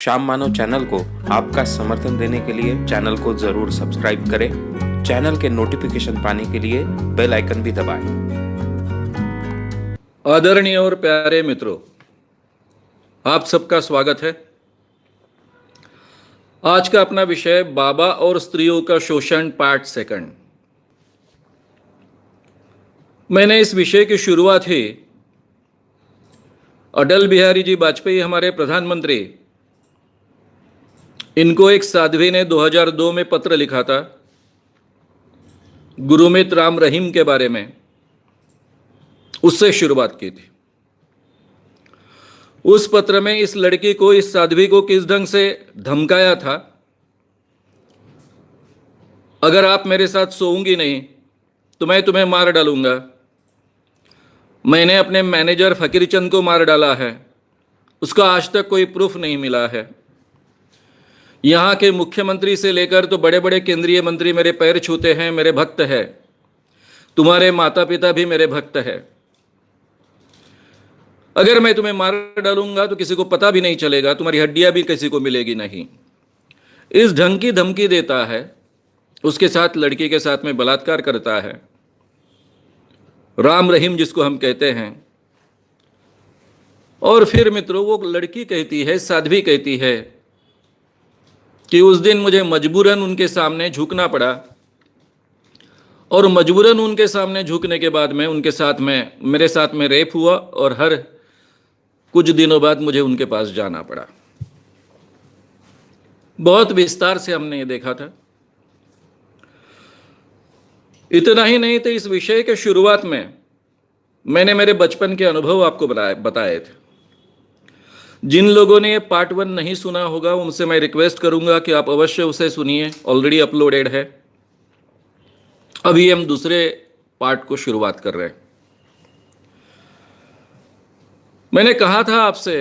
श्याम मानव channel को आपका समर्थन देने के लिए चैनल को जरूर सब्सक्राइब करें। चैनल के नोटिफिकेशन पाने के लिए बेल आइकन भी दबाएं। आदरणीय और प्यारे मित्रों, आप सबका स्वागत है। आज का अपना विषय बाबा और स्त्रियों का शोषण पार्ट सेकंड। मैंने इस विषय की शुरुआत ही अटल बिहारी जी वाजपेयी, हमारे प्रधानमंत्री, इनको एक साध्वी ने 2002 में पत्र लिखा था गुरमीत राम रहीम के बारे में, उससे शुरुआत की थी। उस पत्र में इस लड़की को, इस साध्वी को किस ढंग से धमकाया था, अगर आप मेरे साथ सोऊंगी नहीं तो मैं तुम्हें मार डालूंगा। मैंने अपने मैनेजर फकीरचंद को मार डाला है, उसका आज तक कोई प्रूफ नहीं मिला है। यहाँ के मुख्यमंत्री से लेकर तो बड़े बड़े केंद्रीय मंत्री मेरे पैर छूते हैं, मेरे भक्त हैं। तुम्हारे माता पिता भी मेरे भक्त हैं। अगर मैं तुम्हें मार डालूंगा तो किसी को पता भी नहीं चलेगा, तुम्हारी हड्डियां भी किसी को मिलेगी नहीं। इस ढंग की धमकी देता है, उसके साथ लड़की के साथ में बलात्कार करता है। राम रहीम जिसको हम कहते हैं। और फिर मित्रों, वो लड़की कहती है, साध्वी कहती है कि उस दिन मुझे मजबूरन उनके सामने झुकना पड़ा, और मजबूरन उनके सामने झुकने के बाद में उनके साथ में, मेरे साथ में रेप हुआ, और हर कुछ दिनों बाद मुझे उनके पास जाना पड़ा। बहुत विस्तार से हमने ये देखा था। इतना ही नहीं तो इस विषय के शुरुआत में मैंने मेरे बचपन के अनुभव आपको बताए थे। जिन लोगों ने ये पार्ट 1 नहीं सुना होगा, उनसे मैं रिक्वेस्ट करूंगा कि आप अवश्य उसे सुनिए, ऑलरेडी अपलोडेड है। अभी हम दूसरे पार्ट को शुरुआत कर रहे हैं। मैंने कहा था आपसे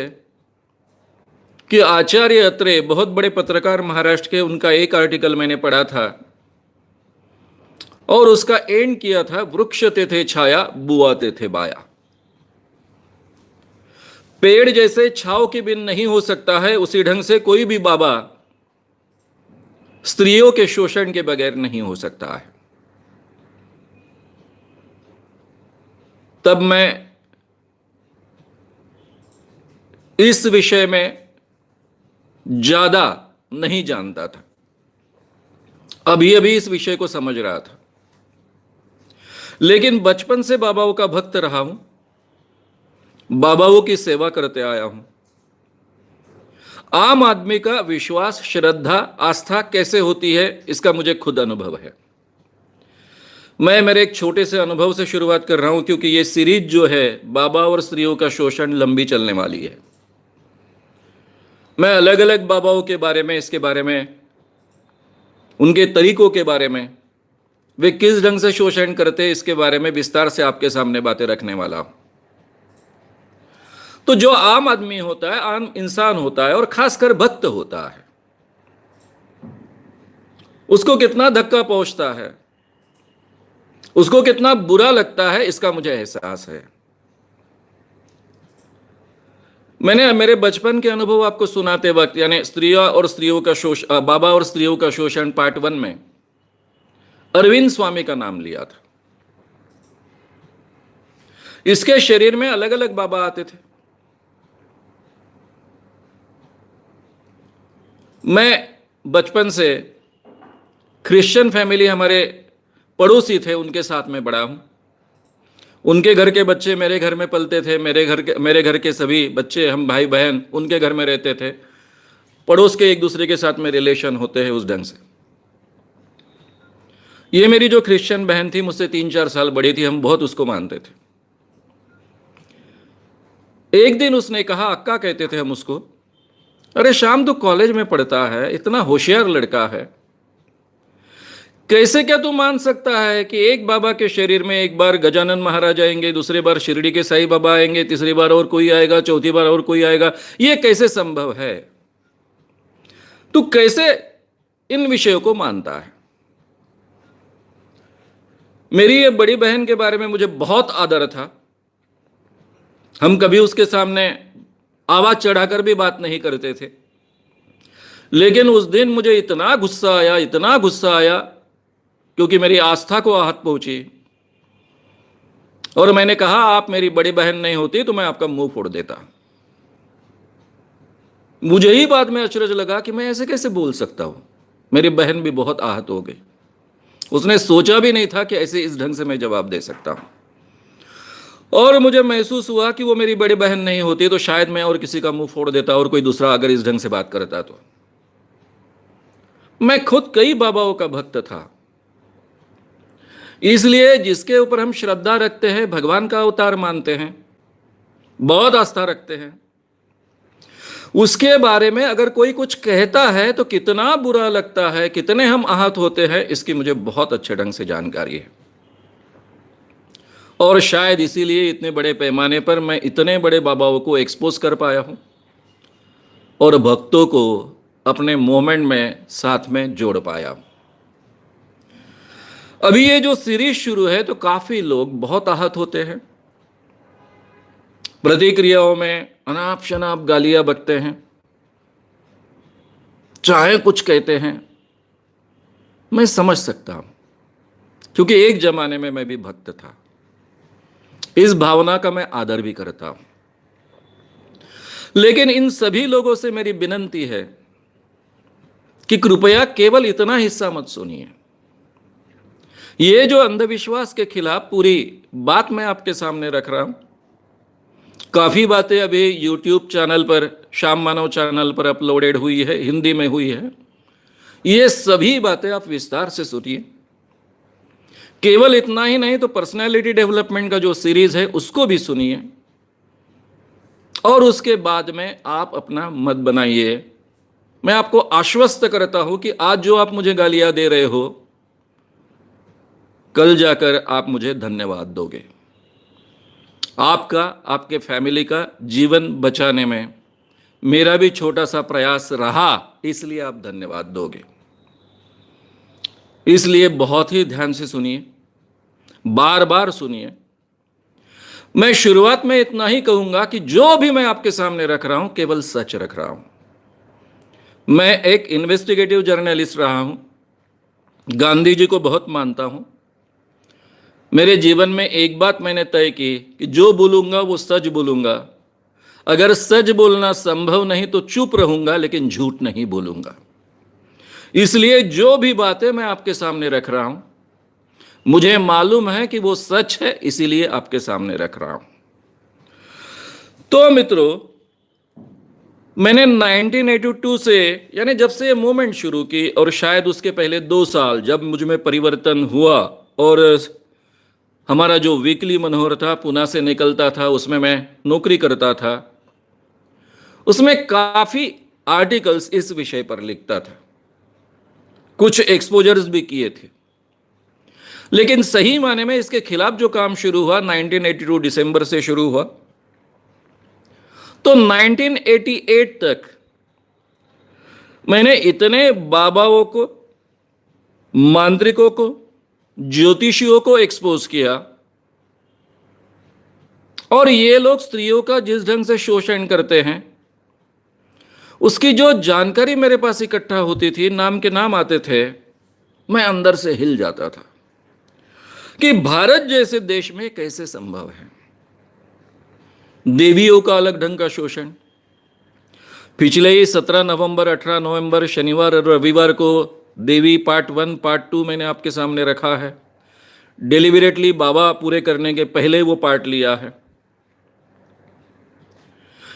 कि आचार्य अत्रे, बहुत बड़े पत्रकार महाराष्ट्र के, उनका एक आर्टिकल मैंने पढ़ा था और उसका एंड किया था, वृक्षते थे छाया, बुआते थे बाया। पेड़ जैसे छाव के बिन नहीं हो सकता है, उसी ढंग से कोई भी बाबा स्त्रियों के शोषण के बगैर नहीं हो सकता है। तब मैं इस विषय में ज्यादा नहीं जानता था, अभी अभी इस विषय को समझ रहा था। लेकिन बचपन से बाबाओं का भक्त रहा हूं, बाबाओं की सेवा करते आया हूं। आम आदमी का विश्वास, श्रद्धा, आस्था कैसे होती है, इसका मुझे खुद अनुभव है। मैं मेरे एक छोटे से अनुभव से शुरुआत कर रहा हूं, क्योंकि ये सीरीज जो है बाबा और स्त्रियों का शोषण लंबी चलने वाली है। मैं अलग अलग बाबाओं के बारे में, इसके बारे में, उनके तरीकों के बारे में, वे किस ढंग से शोषण करते, इसके बारे में विस्तार से आपके सामने बातें रखने वाला हूं। तो जो आम आदमी होता है, आम इंसान होता है, और खासकर भक्त होता है, उसको कितना धक्का पहुंचता है, उसको कितना बुरा लगता है, इसका मुझे एहसास है। मैंने मेरे बचपन के अनुभव आपको सुनाते वक्त, यानी बाबा और स्त्रियों का शोषण पार्ट 1 में अरविंद स्वामी का नाम लिया था। इसके शरीर में अलग अलग बाबा आते थे। मैं बचपन से क्रिश्चियन फैमिली, हमारे पड़ोसी थे, उनके साथ में बड़ा हूं। उनके घर के बच्चे मेरे घर में पलते थे, मेरे घर के सभी बच्चे, हम भाई बहन उनके घर में रहते थे। पड़ोस के एक दूसरे के साथ में रिलेशन होते हैं उस ढंग से। ये मेरी जो क्रिश्चियन बहन थी, मुझसे 3-4 साल बड़ी थी, हम बहुत उसको मानते थे। एक दिन उसने कहा, अक्का कहते थे हम उसको, अरे श्याम तो कॉलेज में पढ़ता है, इतना होशियार लड़का है, कैसे क्या तू मान सकता है कि एक बाबा के शरीर में एक बार गजानन महाराज आएंगे, दूसरी बार शिरडी के साईं बाबा आएंगे, तीसरी बार और कोई आएगा, चौथी बार और कोई आएगा, ये कैसे संभव है? तू कैसे इन विषयों को मानता है? मेरी ये बड़ी बहन के बारे में मुझे बहुत आदर था। हम कभी उसके सामने आवाज चढ़ाकर भी बात नहीं करते थे। लेकिन उस दिन मुझे इतना गुस्सा आया, क्योंकि मेरी आस्था को आहत पहुंची, और मैंने कहा आप मेरी बड़ी बहन नहीं होती तो मैं आपका मुंह फोड़ देता। मुझे ही बाद में अचरज लगा कि मैं ऐसे कैसे बोल सकता हूं। मेरी बहन भी बहुत आहत हो गई। उसने सोचा भी नहीं था कि ऐसे इस ढंग से मैं जवाब दे सकता हूं, और मुझे महसूस हुआ कि वो मेरी बड़ी बहन नहीं होती तो शायद मैं और किसी का मुंह फोड़ देता, और कोई दूसरा अगर इस ढंग से बात करता तो। मैं खुद कई बाबाओं का भक्त था, इसलिए जिसके ऊपर हम श्रद्धा रखते हैं, भगवान का अवतार मानते हैं, बहुत आस्था रखते हैं, उसके बारे में अगर कोई कुछ कहता है तो कितना बुरा लगता है, कितने हम आहत होते हैं, इसकी मुझे बहुत अच्छे ढंग से जानकारी है। और शायद इसीलिए इतने बड़े पैमाने पर मैं इतने बड़े बाबाओं को एक्सपोज कर पाया हूं और भक्तों को अपने मोमेंट में साथ में जोड़ पाया। अभी ये जो सीरीज शुरू है तो काफी लोग बहुत आहत होते हैं, प्रतिक्रियाओं में अनाप शनाप गालियां बकते हैं, चाहे कुछ कहते हैं। मैं समझ सकता हूं, क्योंकि एक जमाने में मैं भी भक्त था। इस भावना का मैं आदर भी करता हूं, लेकिन इन सभी लोगों से मेरी विनती है कि कृपया केवल इतना हिस्सा मत सुनिए। ये जो अंधविश्वास के खिलाफ पूरी बात मैं आपके सामने रख रहा हूं, काफी बातें अभी यूट्यूब चैनल पर, श्याम मानव चैनल पर अपलोडेड हुई है, हिंदी में हुई है। ये सभी बातें आप विस्तार से सुनिए। केवल इतना ही नहीं तो पर्सनालिटी डेवलपमेंट का जो सीरीज है उसको भी सुनिए, और उसके बाद में आप अपना मत बनाइए। मैं आपको आश्वस्त करता हूं कि आज जो आप मुझे गालियां दे रहे हो, कल जाकर आप मुझे धन्यवाद दोगे। आपका, आपके फैमिली का जीवन बचाने में मेरा भी छोटा सा प्रयास रहा, इसलिए आप धन्यवाद दोगे। इसलिए बहुत ही ध्यान से सुनिए, बार बार सुनिए। मैं शुरुआत में इतना ही कहूंगा कि जो भी मैं आपके सामने रख रहा हूं केवल सच रख रहा हूं। मैं एक इन्वेस्टिगेटिव जर्नलिस्ट रहा हूं, गांधी जी को बहुत मानता हूं। मेरे जीवन में एक बात मैंने तय की कि जो बोलूंगा वो सच बोलूंगा। अगर सच बोलना संभव नहीं तो चुप रहूंगा, लेकिन झूठ नहीं बोलूंगा। इसलिए जो भी बातें मैं आपके सामने रख रहा हूं, मुझे मालूम है कि वो सच है, इसीलिए आपके सामने रख रहा हूं। तो मित्रों, मैंने 1982 से, यानी जब से ये मूवमेंट शुरू की, और शायद उसके पहले 2 साल जब मुझ में परिवर्तन हुआ, और हमारा जो वीकली मनोहर था, पुणे से निकलता था, उसमें मैं नौकरी करता था, उसमें काफ़ी आर्टिकल्स इस विषय पर लिखता था, कुछ एक्सपोजर्स भी किए थे। लेकिन सही माने में इसके खिलाफ जो काम शुरू हुआ 1982 दिसंबर से शुरू हुआ, तो 1988 तक मैंने इतने बाबाओं को, मांत्रिकों को, ज्योतिषियों को एक्सपोज किया, और ये लोग स्त्रियों का जिस ढंग से शोषण करते हैं, उसकी जो जानकारी मेरे पास इकट्ठा होती थी, नाम के नाम आते थे, मैं अंदर से हिल जाता था कि भारत जैसे देश में कैसे संभव है। देवियों का अलग ढंग का शोषण। पिछले ही 17 नवंबर, 18 नवंबर, शनिवार और रविवार को देवी पार्ट 1, पार्ट 2 मैंने आपके सामने रखा है। डिलिबरेटली बाबा पूरे करने के पहले वो पार्ट लिया है।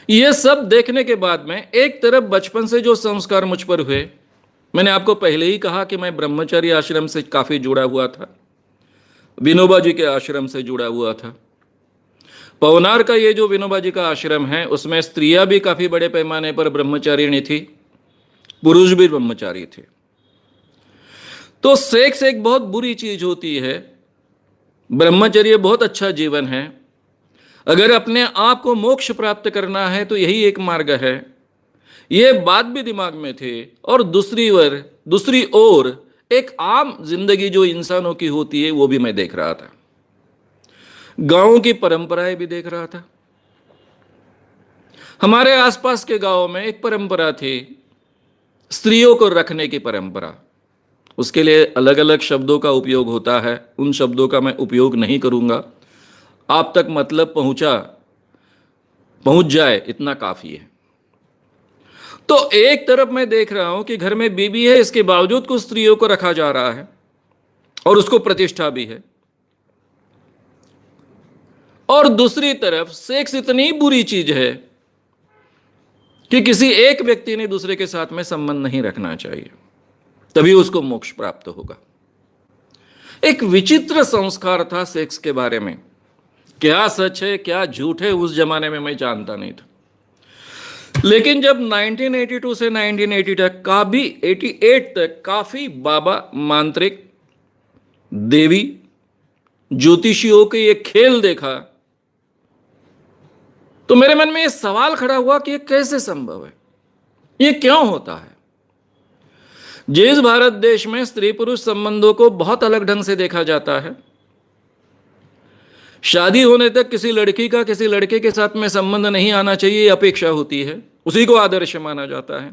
ये सब देखने के बाद में एक तरफ बचपन से जो संस्कार मुझ पर हुए, मैंने आपको पहले ही कहा कि मैं ब्रह्मचर्य आश्रम से काफ़ी जुड़ा हुआ था, विनोबा जी के आश्रम से जुड़ा हुआ था। पवनार का ये जो विनोबा जी का आश्रम है, उसमें स्त्रियां भी काफ़ी बड़े पैमाने पर ब्रह्मचारिणी थी, पुरुष भी ब्रह्मचारी थे। तो सेक्स एक बहुत बुरी चीज होती है, ब्रह्मचर्य बहुत अच्छा जीवन है। अगर अपने आप को मोक्ष प्राप्त करना है तो यही एक मार्ग है। ये बात भी दिमाग में थे, और दूसरी ओर एक आम जिंदगी जो इंसानों की होती है वो भी मैं देख रहा था, गांवों की परंपराएं भी देख रहा था। हमारे आसपास के गांवों में एक परंपरा थी स्त्रियों को रखने की परंपरा, उसके लिए अलग अलग शब्दों का उपयोग होता है, उन शब्दों का मैं उपयोग नहीं करूंगा। आप तक मतलब पहुंच जाए इतना काफी है। तो एक तरफ मैं देख रहा हूं कि घर में बीबी है, इसके बावजूद कुछ स्त्रियों को रखा जा रहा है और उसको प्रतिष्ठा भी है, और दूसरी तरफ सेक्स इतनी बुरी चीज है कि किसी एक व्यक्ति ने दूसरे के साथ में संबंध नहीं रखना चाहिए, तभी उसको मोक्ष प्राप्त होगा। एक विचित्र संस्कार था सेक्स के बारे में। क्या सच है क्या झूठ है उस जमाने में मैं जानता नहीं था, लेकिन जब 1982 से 1980 तक 88 तक काफी बाबा, मांत्रिक, देवी, ज्योतिषियों के ये खेल देखा, तो मेरे मन में ये सवाल खड़ा हुआ कि ये कैसे संभव है, ये क्यों होता है। जिस भारत देश में स्त्री पुरुष संबंधों को बहुत अलग ढंग से देखा जाता है, शादी होने तक किसी लड़की का किसी लड़के के साथ में संबंध नहीं आना चाहिए, ये अपेक्षा होती है, उसी को आदर्श माना जाता है,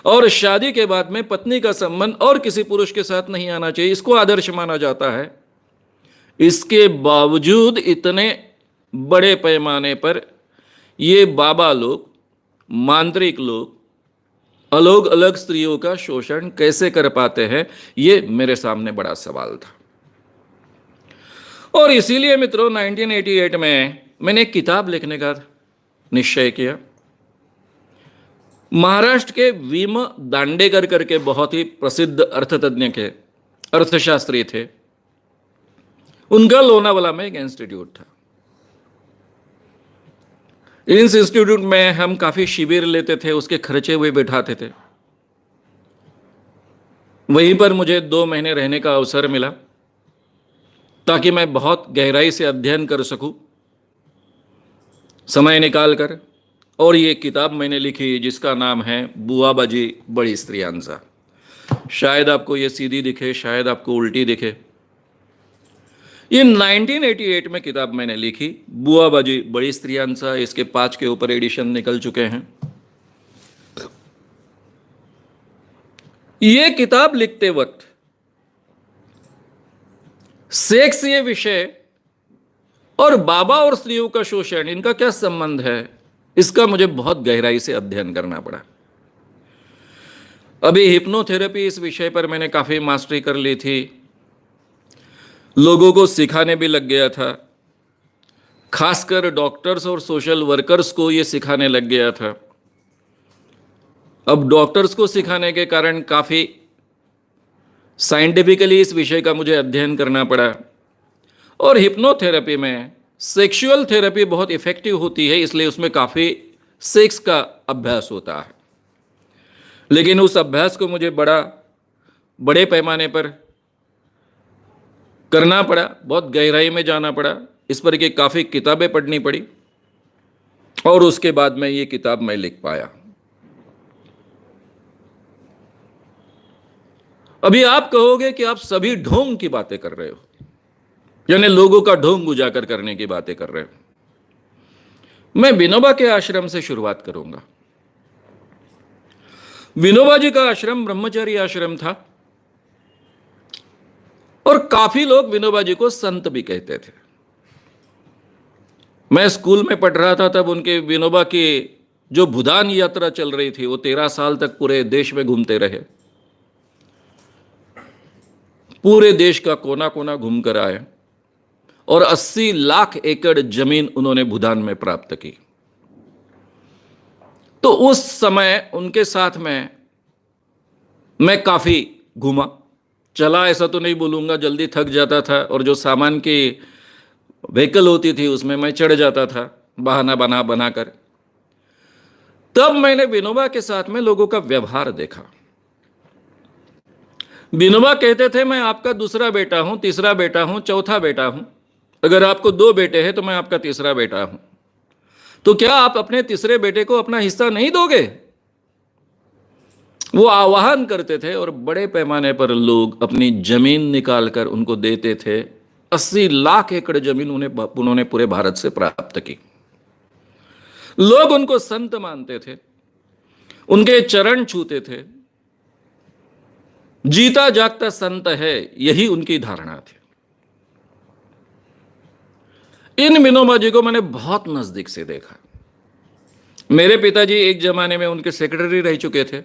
और शादी के बाद में पत्नी का संबंध और किसी पुरुष के साथ नहीं आना चाहिए, इसको आदर्श माना जाता है। इसके बावजूद इतने बड़े पैमाने पर ये बाबा लोग, मांत्रिक लोग अलग अलग स्त्रियों का शोषण कैसे कर पाते हैं, ये मेरे सामने बड़ा सवाल था। और इसीलिए मित्रों 1988 में मैंने एक किताब लिखने का निश्चय किया। महाराष्ट्र के वीम दांडेकर करके बहुत ही प्रसिद्ध अर्थतज्ञ के अर्थशास्त्री थे, उनका लोनावाला में एक इंस्टीट्यूट था। इस इंस्टीट्यूट में हम काफी शिविर लेते थे, उसके खर्चे हुए बैठाते थे। वहीं पर मुझे 2 महीने रहने का अवसर मिला ताकि मैं बहुत गहराई से अध्ययन कर सकूं, समय निकाल कर। और ये किताब मैंने लिखी जिसका नाम है बुआबाजी बड़ी स्त्रियांचा। शायद आपको ये सीधी दिखे, शायद आपको उल्टी दिखे। ये 1988 में किताब मैंने लिखी, बुआबाजी बड़ी स्त्रियांचा। इसके 5 के ऊपर एडिशन निकल चुके हैं। ये किताब लिखते वक्त सेक्स ये विषय और बाबा और स्त्रियों का शोषण, इनका क्या संबंध है, इसका मुझे बहुत गहराई से अध्ययन करना पड़ा। अभी हिप्नोथेरेपी इस विषय पर मैंने काफी मास्टरी कर ली थी, लोगों को सिखाने भी लग गया था, खासकर डॉक्टर्स और सोशल वर्कर्स को ये सिखाने लग गया था। अब डॉक्टर्स को सिखाने के कारण काफी साइंटिफिकली इस विषय का मुझे अध्ययन करना पड़ा। और हिप्नोथेरेपी में सेक्सुअल थेरेपी बहुत इफेक्टिव होती है, इसलिए उसमें काफी सेक्स का अभ्यास होता है। लेकिन उस अभ्यास को मुझे बड़े पैमाने पर करना पड़ा, बहुत गहराई में जाना पड़ा, इस पर की काफी किताबें पढ़नी पड़ी, और उसके बाद में ये किताब मैं लिख पाया। अभी आप कहोगे कि आप सभी ढोंग की बातें कर रहे हो, यानी लोगों का ढोंग उजागर करने की बातें कर रहे हो। मैं विनोबा के आश्रम से शुरुआत करूंगा। विनोबा जी का आश्रम ब्रह्मचारी आश्रम था, और काफी लोग विनोबा जी को संत भी कहते थे। मैं स्कूल में पढ़ रहा था तब उनके विनोबा की जो भूदान यात्रा चल रही थी, वो 13 साल तक पूरे देश में घूमते रहे, पूरे देश का कोना कोना घूम कर आए, और 80 लाख एकड़ जमीन उन्होंने भूदान में प्राप्त की। तो उस समय उनके साथ में मैं काफी घूमा, चला ऐसा तो नहीं बोलूंगा, जल्दी थक जाता था, और जो सामान की व्हीकल होती थी उसमें मैं चढ़ जाता था बहाना बनाकर। तब मैंने विनोबा के साथ में लोगों का व्यवहार देखा। विनोबा कहते थे, मैं आपका दूसरा बेटा हूं, तीसरा बेटा हूं, चौथा बेटा हूं। अगर आपको 2 बेटे हैं तो मैं आपका तीसरा बेटा हूं। तो क्या आप अपने तीसरे बेटे को अपना हिस्सा नहीं दोगे? वो आह्वान करते थे, और बड़े पैमाने पर लोग अपनी जमीन निकालकर उनको देते थे। 80 लाख एकड़ जमीन उन्होंने पूरे भारत से प्राप्त की। लोग उनको संत मानते थे, उनके चरण छूते थे, जीता जागता संत है, यही उनकी धारणा थी। इन विनोबा जी को मैंने बहुत नजदीक से देखा। मेरे पिताजी एक जमाने में उनके सेक्रेटरी रह चुके थे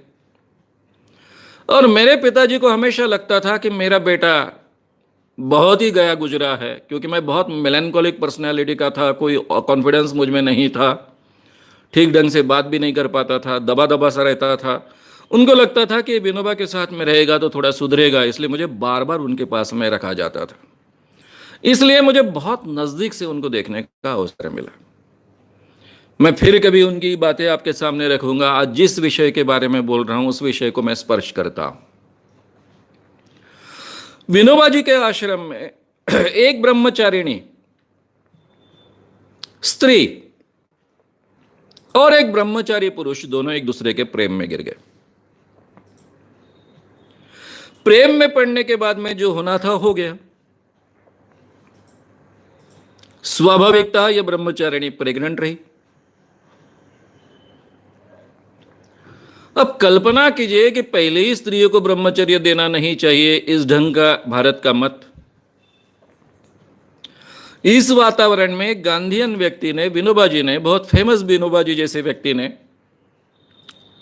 और मेरे पिताजी को हमेशा लगता था कि मेरा बेटा बहुत ही गया गुजरा है, क्योंकि मैं बहुत मेलैंकोलिक पर्सनैलिटी का था, कोई कॉन्फिडेंस मुझ में नहीं था, ठीक ढंग से बात भी नहीं कर पाता था, दबा दबा सा रहता था। उनको लगता था कि विनोबा के साथ में रहेगा तो थोड़ा सुधरेगा, इसलिए मुझे बार बार उनके पास में रखा जाता था। इसलिए मुझे बहुत नज़दीक से उनको देखने का अवसर मिला। मैं फिर कभी उनकी बातें आपके सामने रखूंगा। आज जिस विषय के बारे में बोल रहा हूं उस विषय को मैं स्पर्श करता हूं। विनोबा जी के आश्रम में एक ब्रह्मचारिणी स्त्री और एक ब्रह्मचारी पुरुष दोनों एक दूसरे के प्रेम में गिर गए। प्रेम में पड़ने के बाद में जो होना था हो गया। स्वाभाविक था, यह ब्रह्मचारिणी प्रेग्नेंट रही। अब कल्पना कीजिए कि पहले ही स्त्रियों को ब्रह्मचर्य देना नहीं चाहिए, इस ढंग का भारत का मत। इस वातावरण में गांधीयन व्यक्ति ने, विनोबा जी ने, बहुत फेमस विनोबा जी जैसे व्यक्ति ने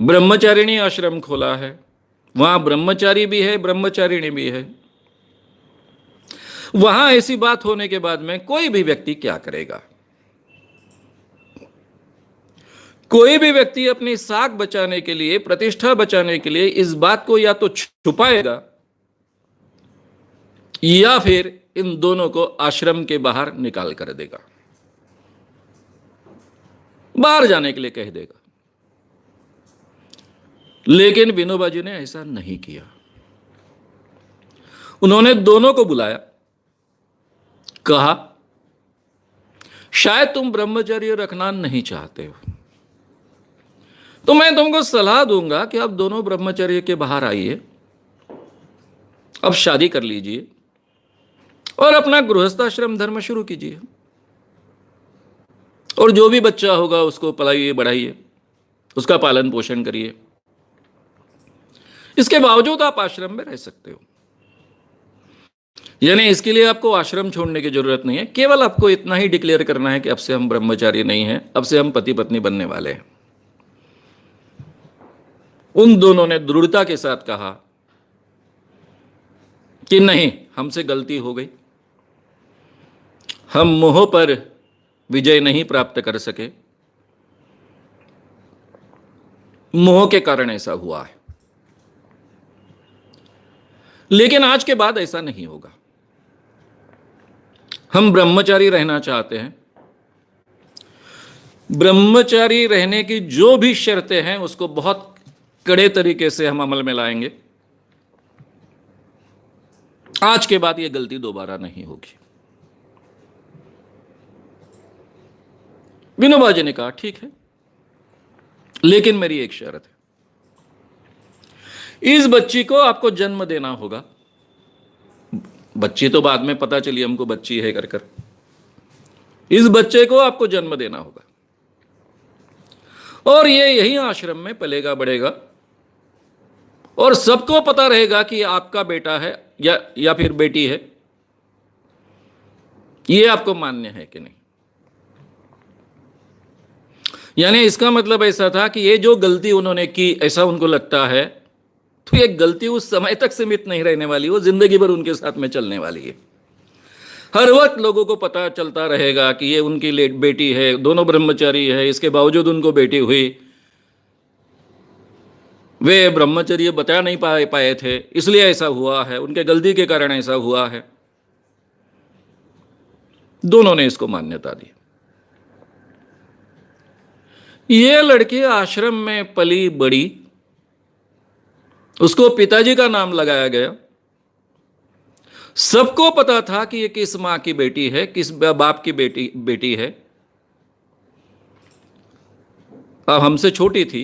ब्रह्मचारिणी आश्रम खोला है। वहां ब्रह्मचारी भी है, ब्रह्मचारिणी भी है। वहां ऐसी बात होने के बाद में कोई भी व्यक्ति क्या करेगा? कोई भी व्यक्ति अपनी साख बचाने के लिए, प्रतिष्ठा बचाने के लिए इस बात को या तो छुपाएगा या फिर इन दोनों को आश्रम के बाहर निकाल कर देगा, बाहर जाने के लिए कह देगा। लेकिन विनोबा जी ने ऐसा नहीं किया। उन्होंने दोनों को बुलाया, कहा शायद तुम ब्रह्मचर्य रखना नहीं चाहते हो, तो मैं तुमको सलाह दूंगा कि आप दोनों ब्रह्मचर्य के बाहर आइए, अब शादी कर लीजिए और अपना गृहस्थाश्रम धर्म शुरू कीजिए, और जो भी बच्चा होगा उसको पलाइए, बढ़ाइए, उसका पालन पोषण करिए। इसके बावजूद आप आश्रम में रह सकते हो। यानी इसके लिए आपको आश्रम छोड़ने की जरूरत नहीं है। केवल आपको इतना ही डिक्लेयर करना है कि अब से हम ब्रह्मचारी नहीं हैं, अब से हम पति पत्नी बनने वाले हैं। उन दोनों ने दृढ़ता के साथ कहा कि नहीं, हमसे गलती हो गई, हम मोह पर विजय नहीं प्राप्त कर सके, मोह के कारण ऐसा हुआ है, लेकिन आज के बाद ऐसा नहीं होगा। हम ब्रह्मचारी रहना चाहते हैं। ब्रह्मचारी रहने की जो भी शर्तें हैं उसको बहुत कड़े तरीके से हम अमल में लाएंगे। आज के बाद यह गलती दोबारा नहीं होगी। विनोबा जी ने कहा ठीक है, लेकिन मेरी एक शर्त है, इस बच्ची को आपको जन्म देना होगा। बच्ची तो बाद में पता चली हमको बच्ची है कर कर, इस बच्चे को आपको जन्म देना होगा और ये यही आश्रम में पलेगा बढ़ेगा और सबको पता रहेगा कि आपका बेटा है या फिर बेटी है। ये आपको मान्य है कि नहीं? यानी इसका मतलब ऐसा था कि ये जो गलती उन्होंने की, ऐसा उनको लगता है, तो ये गलती उस समय तक सीमित नहीं रहने वाली, वो जिंदगी भर उनके साथ में चलने वाली है। हर वक्त लोगों को पता चलता रहेगा कि ये उनकी बेटी है, दोनों ब्रह्मचारी है, इसके बावजूद उनको बेटी हुई। वे ब्रह्मचर्य बता नहीं पाए थे, इसलिए ऐसा हुआ है, उनके गलती के कारण ऐसा हुआ है। दोनों ने इसको मान्यता दी। ये लड़की आश्रम में पली बड़ी, उसको पिताजी का नाम लगाया गया। सबको पता था कि ये किस मां की बेटी है, किस बाप की बेटी है। अब हमसे छोटी थी,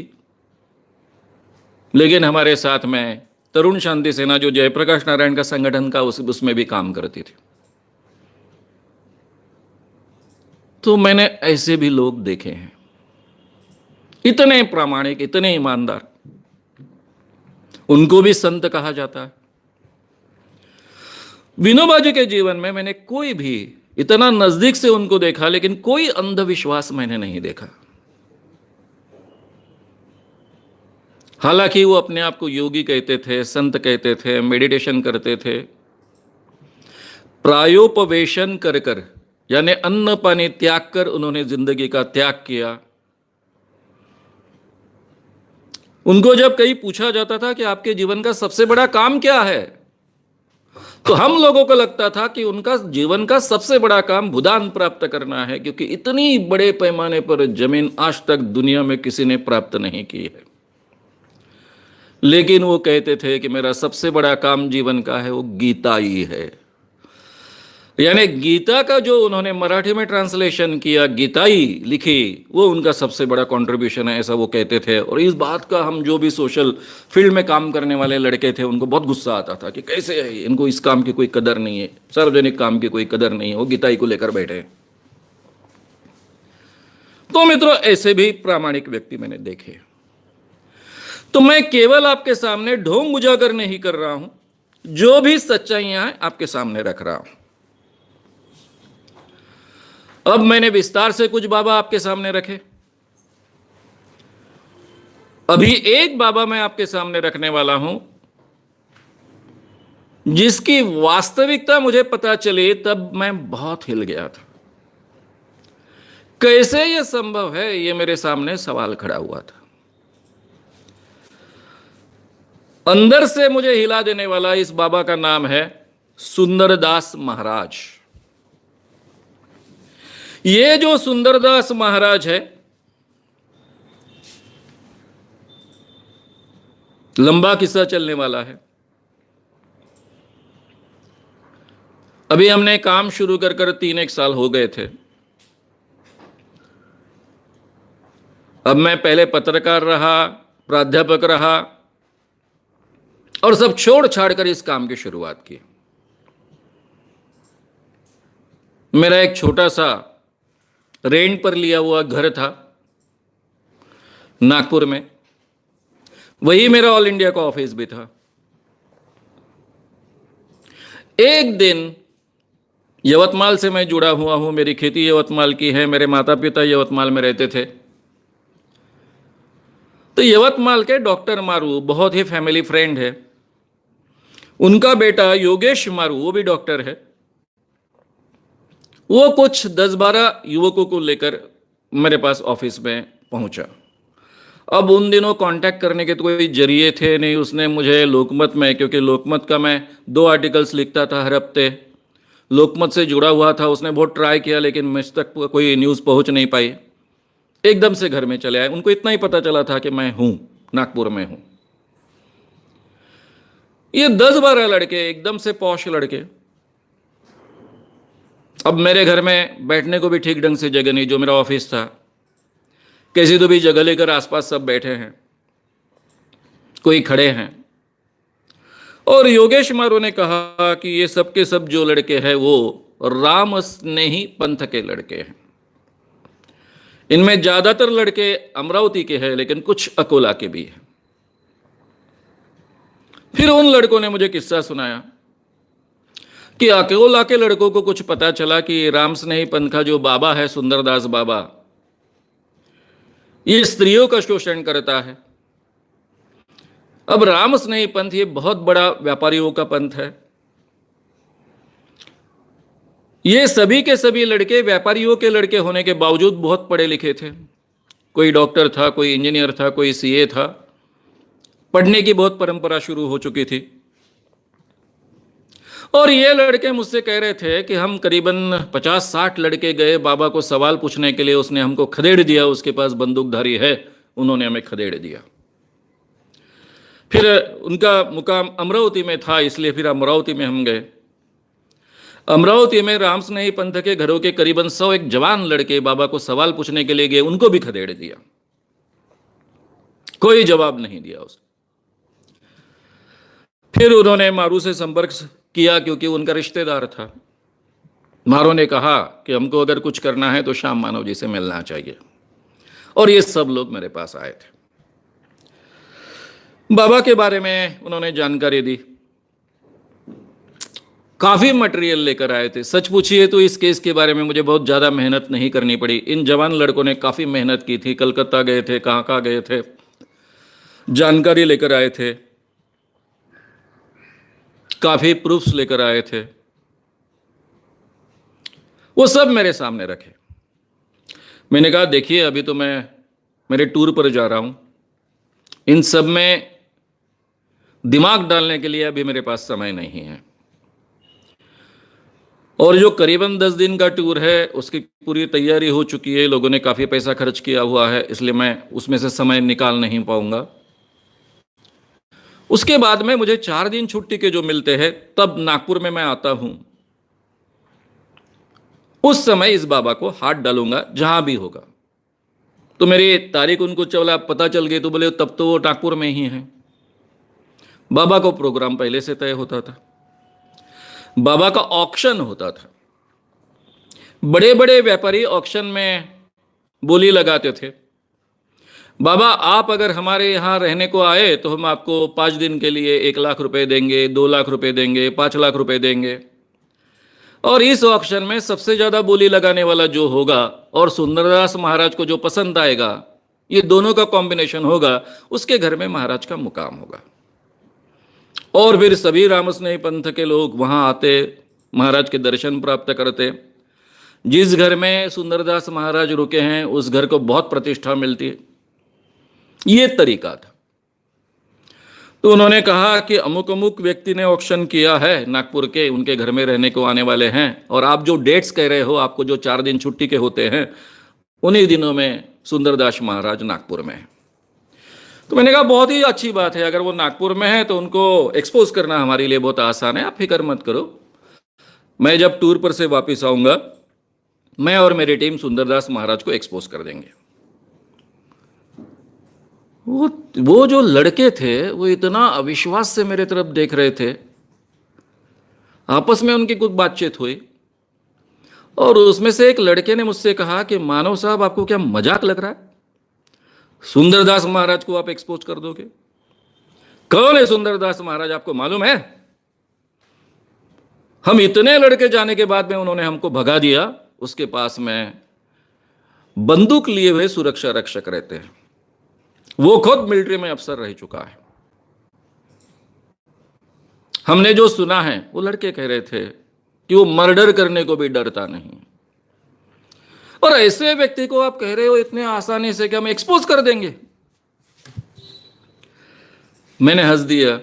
लेकिन हमारे साथ में तरुण शांति सेना, जो जयप्रकाश नारायण का संगठन का, उसमें भी काम करती थी। तो मैंने ऐसे भी लोग देखे हैं, इतने प्रामाणिक, इतने ईमानदार। उनको भी संत कहा जाता है। विनोबा जी के जीवन में मैंने कोई भी इतना नजदीक से उनको देखा, लेकिन कोई अंधविश्वास मैंने नहीं देखा। हालांकि वो अपने आप को योगी कहते थे, संत कहते थे, मेडिटेशन करते थे, प्रायोपवेशन कर कर, यानी अन्न पानी त्याग कर उन्होंने जिंदगी का त्याग किया। उनको जब कहीं पूछा जाता था कि आपके जीवन का सबसे बड़ा काम क्या है, तो हम लोगों को लगता था कि उनका जीवन का सबसे बड़ा काम भूदान प्राप्त करना है, क्योंकि इतनी बड़े पैमाने पर जमीन आज तक दुनिया में किसी ने प्राप्त नहीं की है। लेकिन वो कहते थे कि मेरा सबसे बड़ा काम जीवन का है वो गीता ही है। यानी गीता का जो उन्होंने मराठी में ट्रांसलेशन किया, गीताई लिखी, वो उनका सबसे बड़ा कंट्रीब्यूशन है, ऐसा वो कहते थे। और इस बात का हम जो भी सोशल फील्ड में काम करने वाले लड़के थे उनको बहुत गुस्सा आता था कि कैसे है, इनको इस काम की कोई कदर नहीं है, सार्वजनिक काम की कोई कदर नहीं है, वो गीताई को लेकर बैठे। तो मित्रों, ऐसे भी प्रामाणिक व्यक्ति मैंने देखे। तो मैं केवल आपके सामने ढोंग उजागर नहीं कर रहा हूं, जो भी सच्चाइयां हैं आपके सामने रख रहा हूं। अब मैंने विस्तार से कुछ बाबा आपके सामने रखे। अभी एक बाबा मैं आपके सामने रखने वाला हूं, जिसकी वास्तविकता मुझे पता चली तब मैं बहुत हिल गया था। कैसे यह संभव है, यह मेरे सामने सवाल खड़ा हुआ था। अंदर से मुझे हिला देने वाला इस बाबा का नाम है सुंदरदास महाराज। ये जो सुंदरदास महाराज है, लंबा किस्सा चलने वाला है। अभी हमने काम शुरू कर 3-1 साल हो गए थे। अब मैं पहले पत्रकार रहा, प्राध्यापक रहा, और सब छोड़ छाड़ कर इस काम की शुरुआत की। मेरा एक छोटा सा रेंट पर लिया हुआ घर था नागपुर में, वही मेरा ऑल इंडिया का ऑफिस भी था। एक दिन यवतमाल से मैं जुड़ा हुआ हूं, मेरी खेती यवतमाल की है, मेरे माता पिता यवतमाल में रहते थे। तो यवतमाल के डॉक्टर मारू बहुत ही फैमिली फ्रेंड है, उनका बेटा योगेश मारू वो भी डॉक्टर है। वो कुछ 10-12 युवकों को लेकर मेरे पास ऑफिस में पहुंचा। अब उन दिनों कांटेक्ट करने के तो कोई जरिए थे नहीं। उसने मुझे लोकमत में, क्योंकि लोकमत का मैं 2 आर्टिकल्स लिखता था हर हफ्ते, लोकमत से जुड़ा हुआ था, उसने बहुत ट्राई किया लेकिन मुझ तक कोई न्यूज़ पहुंच नहीं पाई। एकदम से घर में चले आए। उनको इतना ही पता चला था कि मैं हूं, नागपुर में हूं। ये 10-12 लड़के, एकदम से पॉश लड़के। अब मेरे घर में बैठने को भी ठीक ढंग से जगह नहीं, जो मेरा ऑफिस था, कैसी तो भी जगह लेकर आसपास सब बैठे हैं, कोई खड़े हैं। और योगेश मारू ने कहा कि ये सब के सब जो लड़के हैं वो राम स्नेही पंथ के लड़के हैं। इनमें ज्यादातर लड़के अमरावती के हैं, लेकिन कुछ अकोला के भी हैं। फिर उन लड़कों ने मुझे किस्सा सुनाया कि अकोला के लड़कों को कुछ पता चला कि राम स्नेही पंथ का जो बाबा है, सुंदरदास बाबा, ये स्त्रियों का शोषण करता है। अब राम स्नेही पंथ ये बहुत बड़ा व्यापारियों का पंथ है। ये सभी के सभी लड़के व्यापारियों के लड़के होने के बावजूद बहुत पढ़े लिखे थे। कोई डॉक्टर था, कोई इंजीनियर था, कोई सीए था। पढ़ने की बहुत परंपरा शुरू हो चुकी थी। और ये लड़के मुझसे कह रहे थे कि हम करीबन 50-60 लड़के गए बाबा को सवाल पूछने के लिए, उसने हमको खदेड़ दिया। उसके पास बंदूकधारी है, उन्होंने हमें खदेड़ दिया। फिर उनका मुकाम अमरावती में था, इसलिए फिर अमरावती में हम गए। अमरावती में राम स्नेही पंथ के घरों के करीबन 101 जवान लड़के बाबा को सवाल पूछने के लिए गए, उनको भी खदेड़ दिया। कोई जवाब नहीं दिया उसने। फिर उन्होंने मारू से संपर्क किया, क्योंकि उनका रिश्तेदार था। मारू ने कहा कि हमको अगर कुछ करना है तो श्याम मानव जी से मिलना चाहिए। और ये सब लोग मेरे पास आए थे। बाबा के बारे में उन्होंने जानकारी दी, काफ़ी मटेरियल लेकर आए थे। सच पूछिए तो इस केस के बारे में मुझे बहुत ज़्यादा मेहनत नहीं करनी पड़ी। इन जवान लड़कों ने काफ़ी मेहनत की थी, कलकत्ता गए थे, कहाँ गए थे, जानकारी लेकर आए थे, काफ़ी प्रूफ्स लेकर आए थे, वो सब मेरे सामने रखे। मैंने कहा देखिए अभी तो मैं मेरे टूर पर जा रहा हूँ, इन सब में दिमाग डालने के लिए अभी मेरे पास समय नहीं है, और जो करीबन 10 दिन का टूर है उसकी पूरी तैयारी हो चुकी है, लोगों ने काफ़ी पैसा खर्च किया हुआ है, इसलिए मैं उसमें से समय निकाल नहीं पाऊंगा। उसके बाद में मुझे 4 दिन छुट्टी के जो मिलते हैं तब नागपुर में मैं आता हूं, उस समय इस बाबा को हाथ डालूंगा जहां भी होगा। तो मेरी तारीख उनको चला पता चल गई, तो बोले तब तो वो नागपुर में ही है। बाबा को प्रोग्राम पहले से तय होता था, बाबा का ऑक्शन होता था, बड़े बड़े व्यापारी ऑक्शन में बोली लगाते थे, बाबा आप अगर हमारे यहाँ रहने को आए तो हम आपको 5 दिन के लिए 1 लाख रुपए देंगे, 2 लाख रुपए देंगे, 5 लाख रुपए देंगे, और इस ऑक्शन में सबसे ज़्यादा बोली लगाने वाला जो होगा और सुंदरदास महाराज को जो पसंद आएगा, ये दोनों का कॉम्बिनेशन होगा, उसके घर में महाराज का मुकाम होगा। और फिर सभी रामस्नेही पंथ के लोग वहाँ आते, महाराज के दर्शन प्राप्त करते। जिस घर में सुंदरदास महाराज रुके हैं उस घर को बहुत प्रतिष्ठा मिलती है। ये तरीका था। तो उन्होंने कहा कि अमुक अमुक व्यक्ति ने ऑक्शन किया है नागपुर के, उनके घर में रहने को आने वाले हैं, और आप जो डेट्स कह रहे हो, आपको जो 4 दिन छुट्टी के होते हैं, उन्हीं दिनों में सुंदरदास महाराज नागपुर में है। तो मैंने कहा बहुत ही अच्छी बात है, अगर वो नागपुर में है तो उनको एक्सपोज करना हमारे लिए बहुत आसान है, आप फिक्र मत करो। मैं जब टूर पर से वापस आऊंगा, मैं और मेरी टीम सुंदरदास महाराज को एक्सपोज कर देंगे। वो जो लड़के थे वो इतना अविश्वास से मेरे तरफ देख रहे थे। आपस में उनकी कुछ बातचीत हुई और उसमें से एक लड़के ने मुझसे कहा कि मानव साहब आपको क्या मजाक लग रहा है, सुंदरदास महाराज को आप एक्सपोज कर दोगे? कौन है सुंदरदास महाराज, आपको मालूम है? हम इतने लड़के जाने के बाद में उन्होंने हमको भगा दिया, उसके पास में बंदूक लिए हुए सुरक्षा रक्षक रहते हैं, वो खुद मिलिट्री में अफसर रह चुका है। हमने जो सुना है वो लड़के कह रहे थे कि वो मर्डर करने को भी डरता नहीं, और ऐसे व्यक्ति को आप कह रहे हो इतने आसानी से कि हम एक्सपोज कर देंगे। मैंने हंस दिया।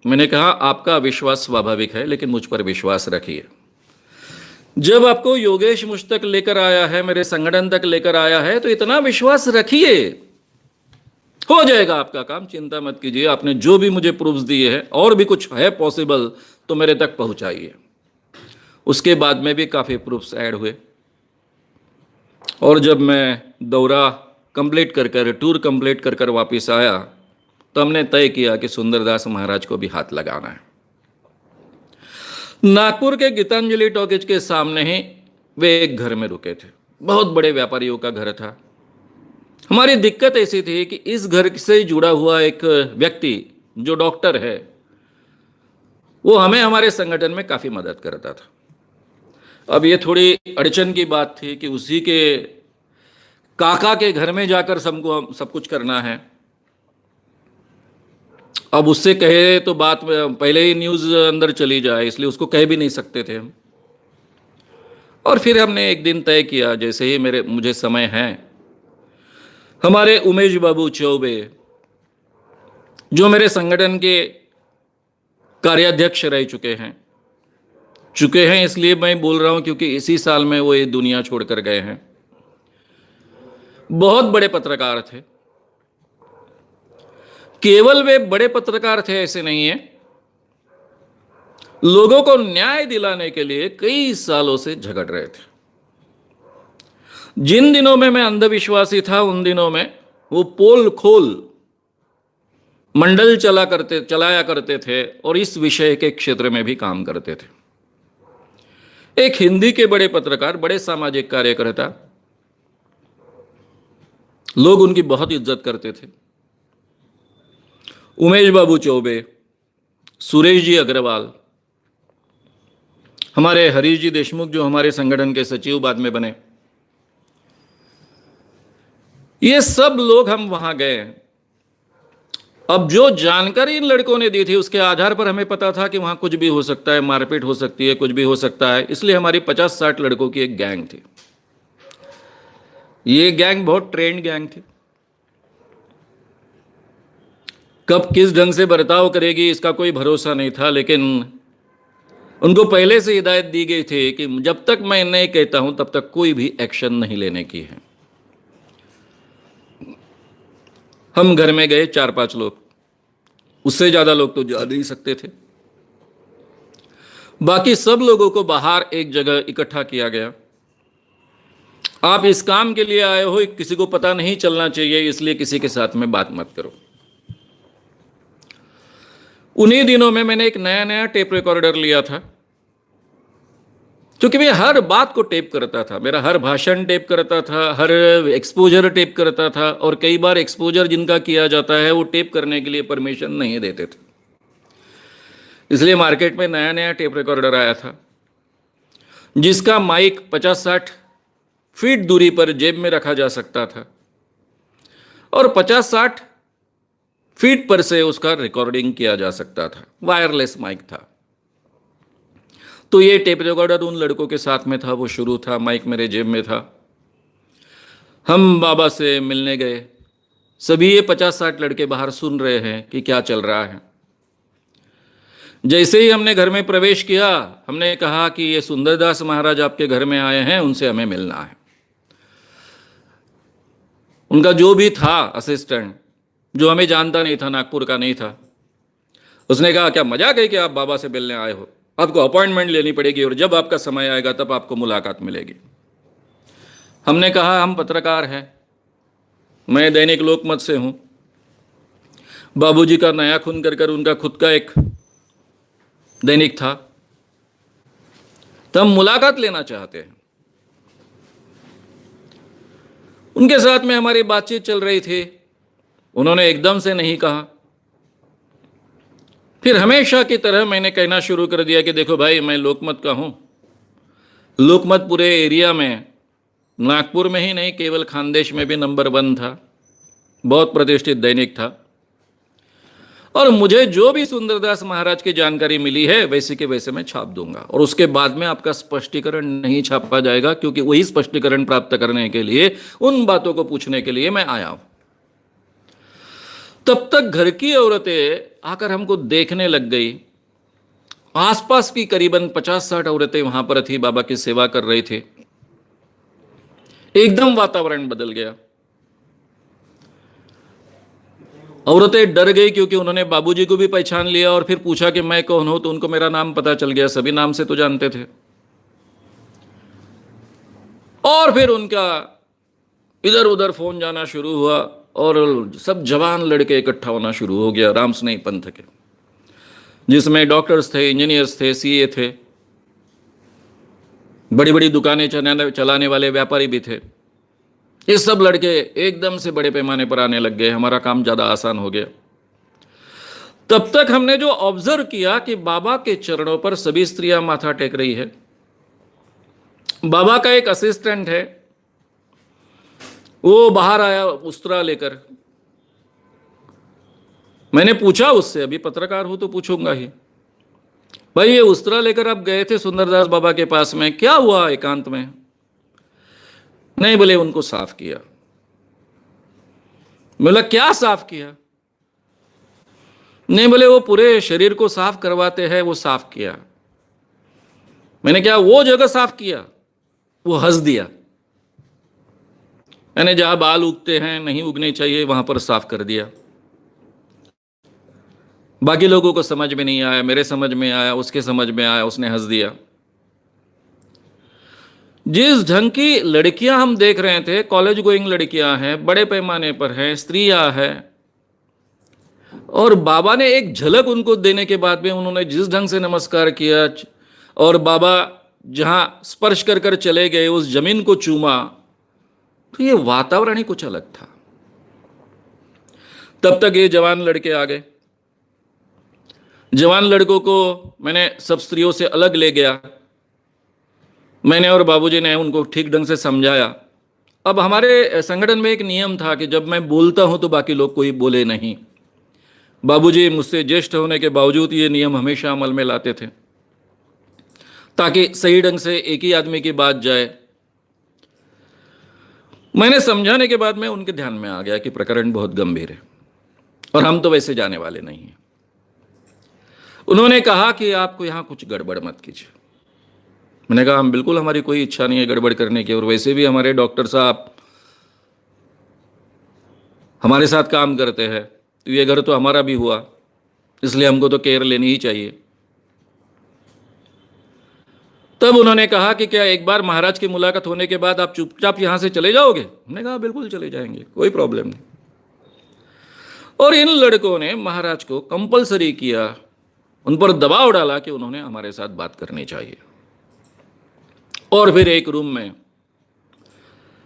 मैंने कहा आपका विश्वास स्वाभाविक है, लेकिन मुझ पर विश्वास रखिए। जब आपको योगेश मुझ तक लेकर आया है, मेरे संगठन तक लेकर आया है, तो इतना विश्वास रखिए, हो जाएगा आपका काम, चिंता मत कीजिए। आपने जो भी मुझे प्रूफ्स दिए हैं, और भी कुछ है पॉसिबल तो मेरे तक पहुंचाइए। उसके बाद में भी काफ़ी प्रूफ्स ऐड हुए, और जब मैं दौरा कंप्लीट कर टूर कंप्लीट कर वापस आया, तो हमने तय किया कि सुंदरदास महाराज को भी हाथ लगाना है। नागपुर के गीतांजलि टॉकीज के सामने ही वे एक घर में रुके थे, बहुत बड़े व्यापारियों का घर था। हमारी दिक्कत ऐसी थी कि इस घर से जुड़ा हुआ एक व्यक्ति जो डॉक्टर है, वो हमें हमारे संगठन में काफ़ी मदद करता था। अब ये थोड़ी अड़चन की बात थी कि उसी के काका के घर में जाकर सब कुछ करना है। अब उससे कहे तो बात पहले ही न्यूज़ अंदर चली जाए, इसलिए उसको कह भी नहीं सकते थे हम। और फिर हमने एक दिन तय किया, जैसे ही मुझे समय है, हमारे उमेश बाबू चौबे जो मेरे संगठन के कार्याध्यक्ष रह चुके हैं, इसलिए मैं बोल रहा हूं क्योंकि इसी साल में वो ये दुनिया छोड़कर गए हैं। बहुत बड़े पत्रकार थे, केवल वे बड़े पत्रकार थे ऐसे नहीं है, लोगों को न्याय दिलाने के लिए कई सालों से झगड़ रहे थे। जिन दिनों में मैं अंधविश्वासी था, उन दिनों में वो पोल खोल मंडल चलाया करते थे, और इस विषय के क्षेत्र में भी काम करते थे। एक हिंदी के बड़े पत्रकार, बड़े सामाजिक कार्यकर्ता, लोग उनकी बहुत इज्जत करते थे। उमेश बाबू चौबे, सुरेश जी अग्रवाल, हमारे हरीश जी देशमुख जो हमारे संगठन के सचिव बाद में बने, ये सब लोग हम वहां गए। अब जो जानकारी इन लड़कों ने दी थी उसके आधार पर हमें पता था कि वहां कुछ भी हो सकता है, मारपीट हो सकती है, कुछ भी हो सकता है। इसलिए हमारी 50-60 लड़कों की एक गैंग थी। ये गैंग बहुत ट्रेंड गैंग थी। कब किस ढंग से बर्ताव करेगी इसका कोई भरोसा नहीं था, लेकिन उनको पहले से हिदायत दी गई थी कि जब तक मैं नहीं कहता हूं तब तक कोई भी एक्शन नहीं लेने की है। हम घर में गए 4-5 लोग, उससे ज्यादा लोग तो जा नहीं सकते थे। बाकी सब लोगों को बाहर एक जगह इकट्ठा किया गया। आप इस काम के लिए आए हो, किसी को पता नहीं चलना चाहिए, इसलिए किसी के साथ में बात मत करो। उन्हीं दिनों में मैंने एक नया नया टेप रिकॉर्डर लिया था, क्योंकि मैं हर बात को टेप करता था। मेरा हर भाषण टेप करता था, हर एक्सपोजर टेप करता था, और कई बार एक्सपोजर जिनका किया जाता है वो टेप करने के लिए परमिशन नहीं देते थे। इसलिए मार्केट में नया नया टेप रिकॉर्डर आया था, जिसका माइक 50-60 फीट दूरी पर जेब में रखा जा सकता था, और 50-60 फीट पर से उसका रिकॉर्डिंग किया जा सकता था। वायरलेस माइक था। तो ये टेप रिकॉर्डर उन लड़कों के साथ में था, वो शुरू था, माइक मेरे जेब में था। हम बाबा से मिलने गए। सभी ये 50-60 लड़के बाहर सुन रहे हैं कि क्या चल रहा है। जैसे ही हमने घर में प्रवेश किया, हमने कहा कि ये सुंदरदास महाराज आपके घर में आए हैं, उनसे हमें मिलना है। उनका जो भी था असिस्टेंट, जो हमें जानता नहीं था, नागपुर का नहीं था, उसने कहा क्या मजाक है कि आप बाबा से मिलने आए हो? आपको अपॉइंटमेंट लेनी पड़ेगी और जब आपका समय आएगा तब आपको मुलाकात मिलेगी। हमने कहा हम पत्रकार हैं, मैं दैनिक लोकमत से हूं, बाबूजी का नया खून कर उनका खुद का एक दैनिक था, तो हम मुलाकात लेना चाहते हैं। उनके साथ में हमारी बातचीत चल रही थी। उन्होंने एकदम से नहीं कहा। फिर हमेशा की तरह मैंने कहना शुरू कर दिया कि देखो भाई, मैं लोकमत का हूं। लोकमत पूरे एरिया में, नागपुर में ही नहीं, केवल खानदेश में भी नंबर 1 था, बहुत प्रतिष्ठित दैनिक था। और मुझे जो भी सुंदरदास महाराज की जानकारी मिली है वैसे के वैसे मैं छाप दूंगा, और उसके बाद में आपका स्पष्टीकरण नहीं छापा जाएगा, क्योंकि वही स्पष्टीकरण प्राप्त करने के लिए, उन बातों को पूछने के लिए मैं आया हूं। तब तक घर की औरतें आकर हमको देखने लग गई। आसपास की करीबन 50-60 औरतें वहां पर थी, बाबा की सेवा कर रही थी। एकदम वातावरण बदल गया। औरतें डर गई, क्योंकि उन्होंने बाबूजी को भी पहचान लिया, और फिर पूछा कि मैं कौन हूं, तो उनको मेरा नाम पता चल गया। सभी नाम से तो जानते थे। और फिर उनका इधर उधर फोन जाना शुरू हुआ, और सब जवान लड़के इकट्ठा होना शुरू हो गया राम स्नेही पंथ के, जिसमें डॉक्टर्स थे, इंजीनियर्स थे, सीए थे, बड़ी बड़ी दुकानें चलाने वाले व्यापारी भी थे। ये सब लड़के एकदम से बड़े पैमाने पर आने लग गए। हमारा काम ज़्यादा आसान हो गया। तब तक हमने जो ऑब्जर्व किया कि बाबा के चरणों पर सभी स्त्रियां माथा टेक रही है। बाबा का एक असिस्टेंट है, वो बाहर आया उस्तरा लेकर। मैंने पूछा उससे, अभी पत्रकार हूं तो पूछूंगा ही, भाई ये उस्तरा लेकर आप गए थे सुंदरदास बाबा के पास में, क्या हुआ एकांत में? नहीं, बोले उनको साफ किया। बोला क्या साफ किया? नहीं, बोले वो पूरे शरीर को साफ करवाते हैं, वो साफ किया। मैंने क्या वो जगह साफ किया? वो हंस दिया। मैंने जहां बाल उगते हैं, नहीं उगने चाहिए, वहां पर साफ कर दिया। बाकी लोगों को समझ में नहीं आया, मेरे समझ में आया, उसके समझ में आया, उसने हंस दिया। जिस ढंग की लड़कियां हम देख रहे थे, कॉलेज गोइंग लड़कियां हैं, बड़े पैमाने पर हैं, स्त्रियां हैं, और बाबा ने एक झलक उनको देने के बाद में उन्होंने जिस ढंग से नमस्कार किया, और बाबा जहां स्पर्श कर कर चले गए, उस जमीन को चूमा, तो ये वातावरण ही कुछ अलग था। तब तक ये जवान लड़के आ गए। जवान लड़कों को मैंने सब स्त्रियों से अलग ले गया। मैंने और बाबूजी ने उनको ठीक ढंग से समझाया। अब हमारे संगठन में एक नियम था कि जब मैं बोलता हूं तो बाकी लोग कोई बोले नहीं। बाबूजी मुझसे ज्येष्ठ होने के बावजूद ये नियम हमेशा अमल में लाते थे ताकि सही ढंग से एक ही आदमी की बात जाए। मैंने समझाने के बाद में उनके ध्यान में आ गया कि प्रकरण बहुत गंभीर है और हम तो वैसे जाने वाले नहीं हैं। उन्होंने कहा कि आपको यहां कुछ गड़बड़ मत कीजिए। मैंने कहा हम बिल्कुल, हमारी कोई इच्छा नहीं है गड़बड़ करने की, और वैसे भी हमारे डॉक्टर साहब हमारे साथ काम करते हैं, तो ये घर तो हमारा भी हुआ, इसलिए हमको तो केयर लेनी ही चाहिए। तब उन्होंने कहा कि क्या एक बार महाराज की मुलाकात होने के बाद आप चुपचाप यहां से चले जाओगे? हमने कहा बिल्कुल चले जाएंगे, कोई प्रॉब्लम नहीं। और इन लड़कों ने महाराज को कंपलसरी किया, उन पर दबाव डाला कि उन्होंने हमारे साथ बात करनी चाहिए। और फिर एक रूम में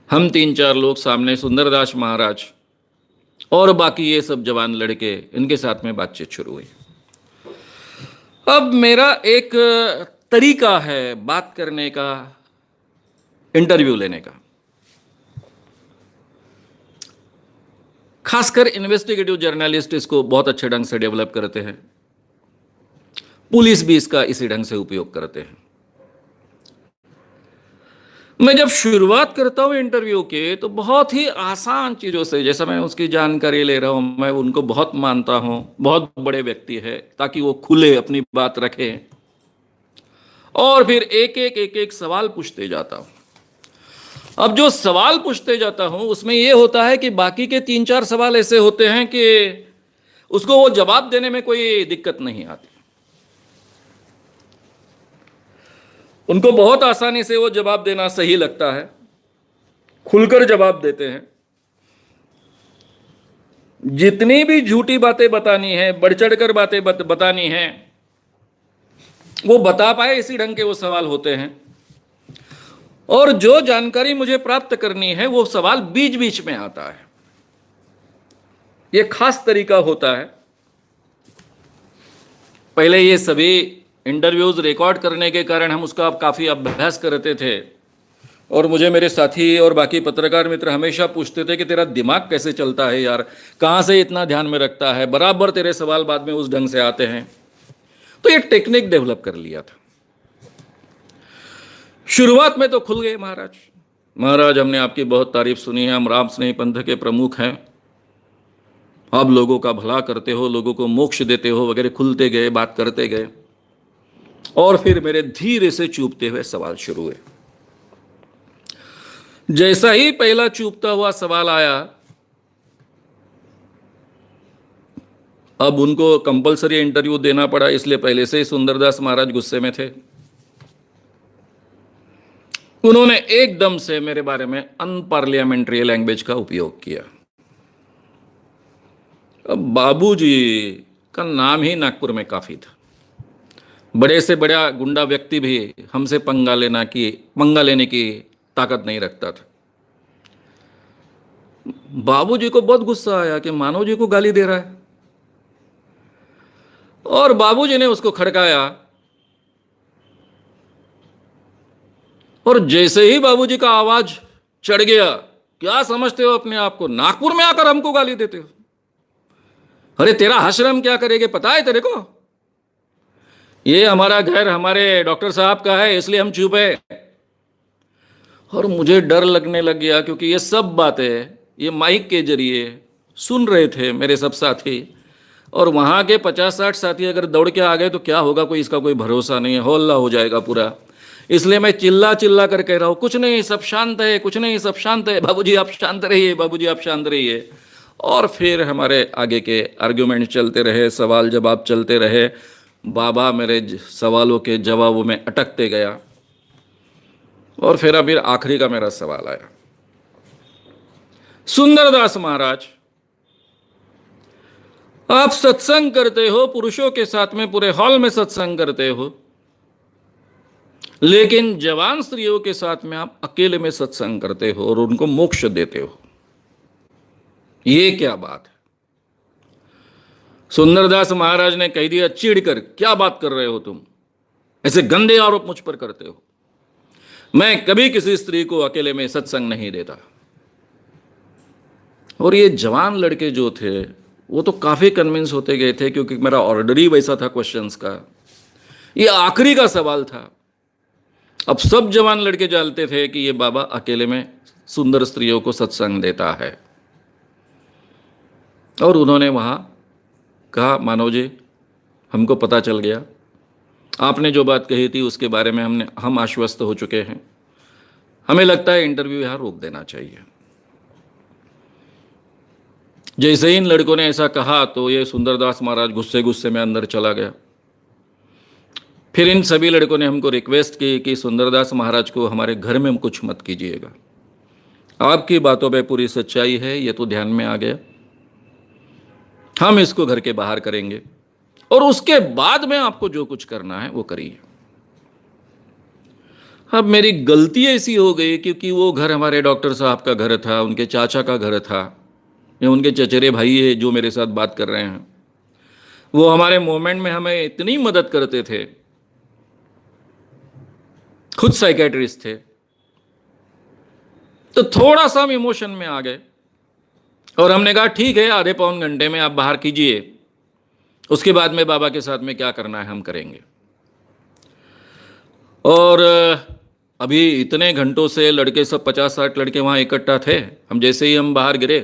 हम 3-4 लोग सामने, सुंदरदास महाराज और बाकी ये सब जवान लड़के, इनके साथ में बातचीत शुरू हुई। अब मेरा एक तरीका है बात करने का, इंटरव्यू लेने का। खासकर इन्वेस्टिगेटिव जर्नलिस्ट इसको बहुत अच्छे ढंग से डेवलप करते हैं, पुलिस भी इसका इसी ढंग से उपयोग करते हैं। मैं जब शुरुआत करता हूं इंटरव्यू के तो बहुत ही आसान चीजों से, जैसा मैं उसकी जानकारी ले रहा हूं, मैं उनको बहुत मानता हूं, बहुत बड़े व्यक्ति है, ताकि वो खुले अपनी बात रखें, और फिर एक एक सवाल पूछते जाता हूं। अब जो सवाल पूछते जाता हूं उसमें यह होता है कि बाकी के 3-4 सवाल ऐसे होते हैं कि उसको वो जवाब देने में कोई दिक्कत नहीं आती, उनको बहुत आसानी से वो जवाब देना सही लगता है, खुलकर जवाब देते हैं। जितनी भी झूठी बातें बतानी है, बढ़ चढ़कर बातें बतानी है, वो बता पाए, इसी ढंग के वो सवाल होते हैं। और जो जानकारी मुझे प्राप्त करनी है वो सवाल बीच बीच में आता है, ये खास तरीका होता है। पहले ये सभी इंटरव्यूज रिकॉर्ड करने के कारण हम उसका काफ़ी अभ्यास करते थे, और मुझे मेरे साथी और बाकी पत्रकार मित्र हमेशा पूछते थे कि तेरा दिमाग कैसे चलता है यार, कहाँ से इतना ध्यान में रखता है, बराबर तेरे सवाल बाद में उस ढंग से आते हैं। तो ये टेक्निक डेवलप कर लिया था। शुरुआत में तो खुल गए महाराज, महाराज हमने आपकी बहुत तारीफ सुनी है, हम राम स्नेही पंथ के प्रमुख हैं, आप लोगों का भला करते हो, लोगों को मोक्ष देते हो वगैरह, खुलते गए, बात करते गए। और फिर मेरे धीरे से चूपते हुए सवाल शुरू हुए। जैसा ही पहला चूपता हुआ सवाल आया, अब उनको कंपलसरी इंटरव्यू देना पड़ा, इसलिए पहले से ही सुंदरदास महाराज गुस्से में थे। उन्होंने एकदम से मेरे बारे में अनपार्लियामेंट्री लैंग्वेज का उपयोग किया। अब बाबूजी का नाम ही नागपुर में काफी था, बड़े से बड़ा गुंडा व्यक्ति भी हमसे पंगा लेने की ताकत नहीं रखता था। बाबूजी को बहुत गुस्सा आया कि मानव जी को गाली दे रहा है, और बाबूजी ने उसको खड़काया। और जैसे ही बाबूजी का आवाज चढ़ गया, क्या समझते हो अपने आप को, नागपुर में आकर हमको गाली देते हो, अरे तेरा आश्रम क्या करेंगे पता है तेरे को, ये हमारा घर हमारे डॉक्टर साहब का है, इसलिए हम चुप है। और मुझे डर लगने लग गया, क्योंकि ये सब बातें ये माइक के जरिए सुन रहे थे मेरे सब साथी, और वहाँ के 50-60 साथी अगर दौड़ के आ गए तो क्या होगा, कोई इसका कोई भरोसा नहीं है, हौला हो जाएगा पूरा। इसलिए मैं चिल्ला चिल्ला कर कह रहा हूँ, कुछ नहीं, सब शांत है, कुछ नहीं, सब शांत है, बाबूजी आप शांत रहिए, बाबूजी आप शांत रहिए। और फिर हमारे आगे के आर्ग्यूमेंट चलते रहे, सवाल जवाब चलते रहे। बाबा मेरे सवालों के जवाबों में अटकते गया, और फिर आखिरी का मेरा सवाल आया, सुंदरदास महाराज आप सत्संग करते हो, पुरुषों के साथ में पूरे हॉल में सत्संग करते हो, लेकिन जवान स्त्रियों के साथ में आप अकेले में सत्संग करते हो और उनको मोक्ष देते हो, ये क्या बात है? सुंदरदास महाराज ने कह दिया चिढ़ कर, क्या बात कर रहे हो तुम, ऐसे गंदे आरोप मुझ पर करते हो। मैं कभी किसी स्त्री को अकेले में सत्संग नहीं देता। और ये जवान लड़के जो थे वो तो काफी कन्विंस होते गए थे, क्योंकि मेरा ऑर्डर ही वैसा था क्वेश्चंस का। ये आखिरी का सवाल था। अब सब जवान लड़के जानते थे कि ये बाबा अकेले में सुंदर स्त्रियों को सत्संग देता है। और उन्होंने वहां कहा, मानव जी, हमको पता चल गया, आपने जो बात कही थी उसके बारे में हम आश्वस्त हो चुके हैं। हमें लगता है इंटरव्यू यहां रोक देना चाहिए। जैसे ही इन लड़कों ने ऐसा कहा तो ये सुंदरदास महाराज गुस्से गुस्से में अंदर चला गया। फिर इन सभी लड़कों ने हमको रिक्वेस्ट की कि सुंदरदास महाराज को हमारे घर में कुछ मत कीजिएगा, आपकी बातों पे पूरी सच्चाई है, ये तो ध्यान में आ गया, हम इसको घर के बाहर करेंगे और उसके बाद में आपको जो कुछ करना है वो करिए। अब मेरी गलती ऐसी हो गई क्योंकि वो घर हमारे डॉक्टर साहब का घर था, उनके चाचा का घर था, या उनके चचेरे भाई है जो मेरे साथ बात कर रहे हैं, वो हमारे मोमेंट में हमें इतनी मदद करते थे, खुद साइकेट्रिस्ट थे। तो थोड़ा सा हम इमोशन में आ गए और हमने कहा ठीक है, आधे पौन घंटे में आप बाहर कीजिए, उसके बाद में बाबा के साथ में क्या करना है हम करेंगे। और अभी इतने घंटों से लड़के सब 50-60 लड़के वहाँ इकट्ठा थे। हम जैसे ही हम बाहर गिरे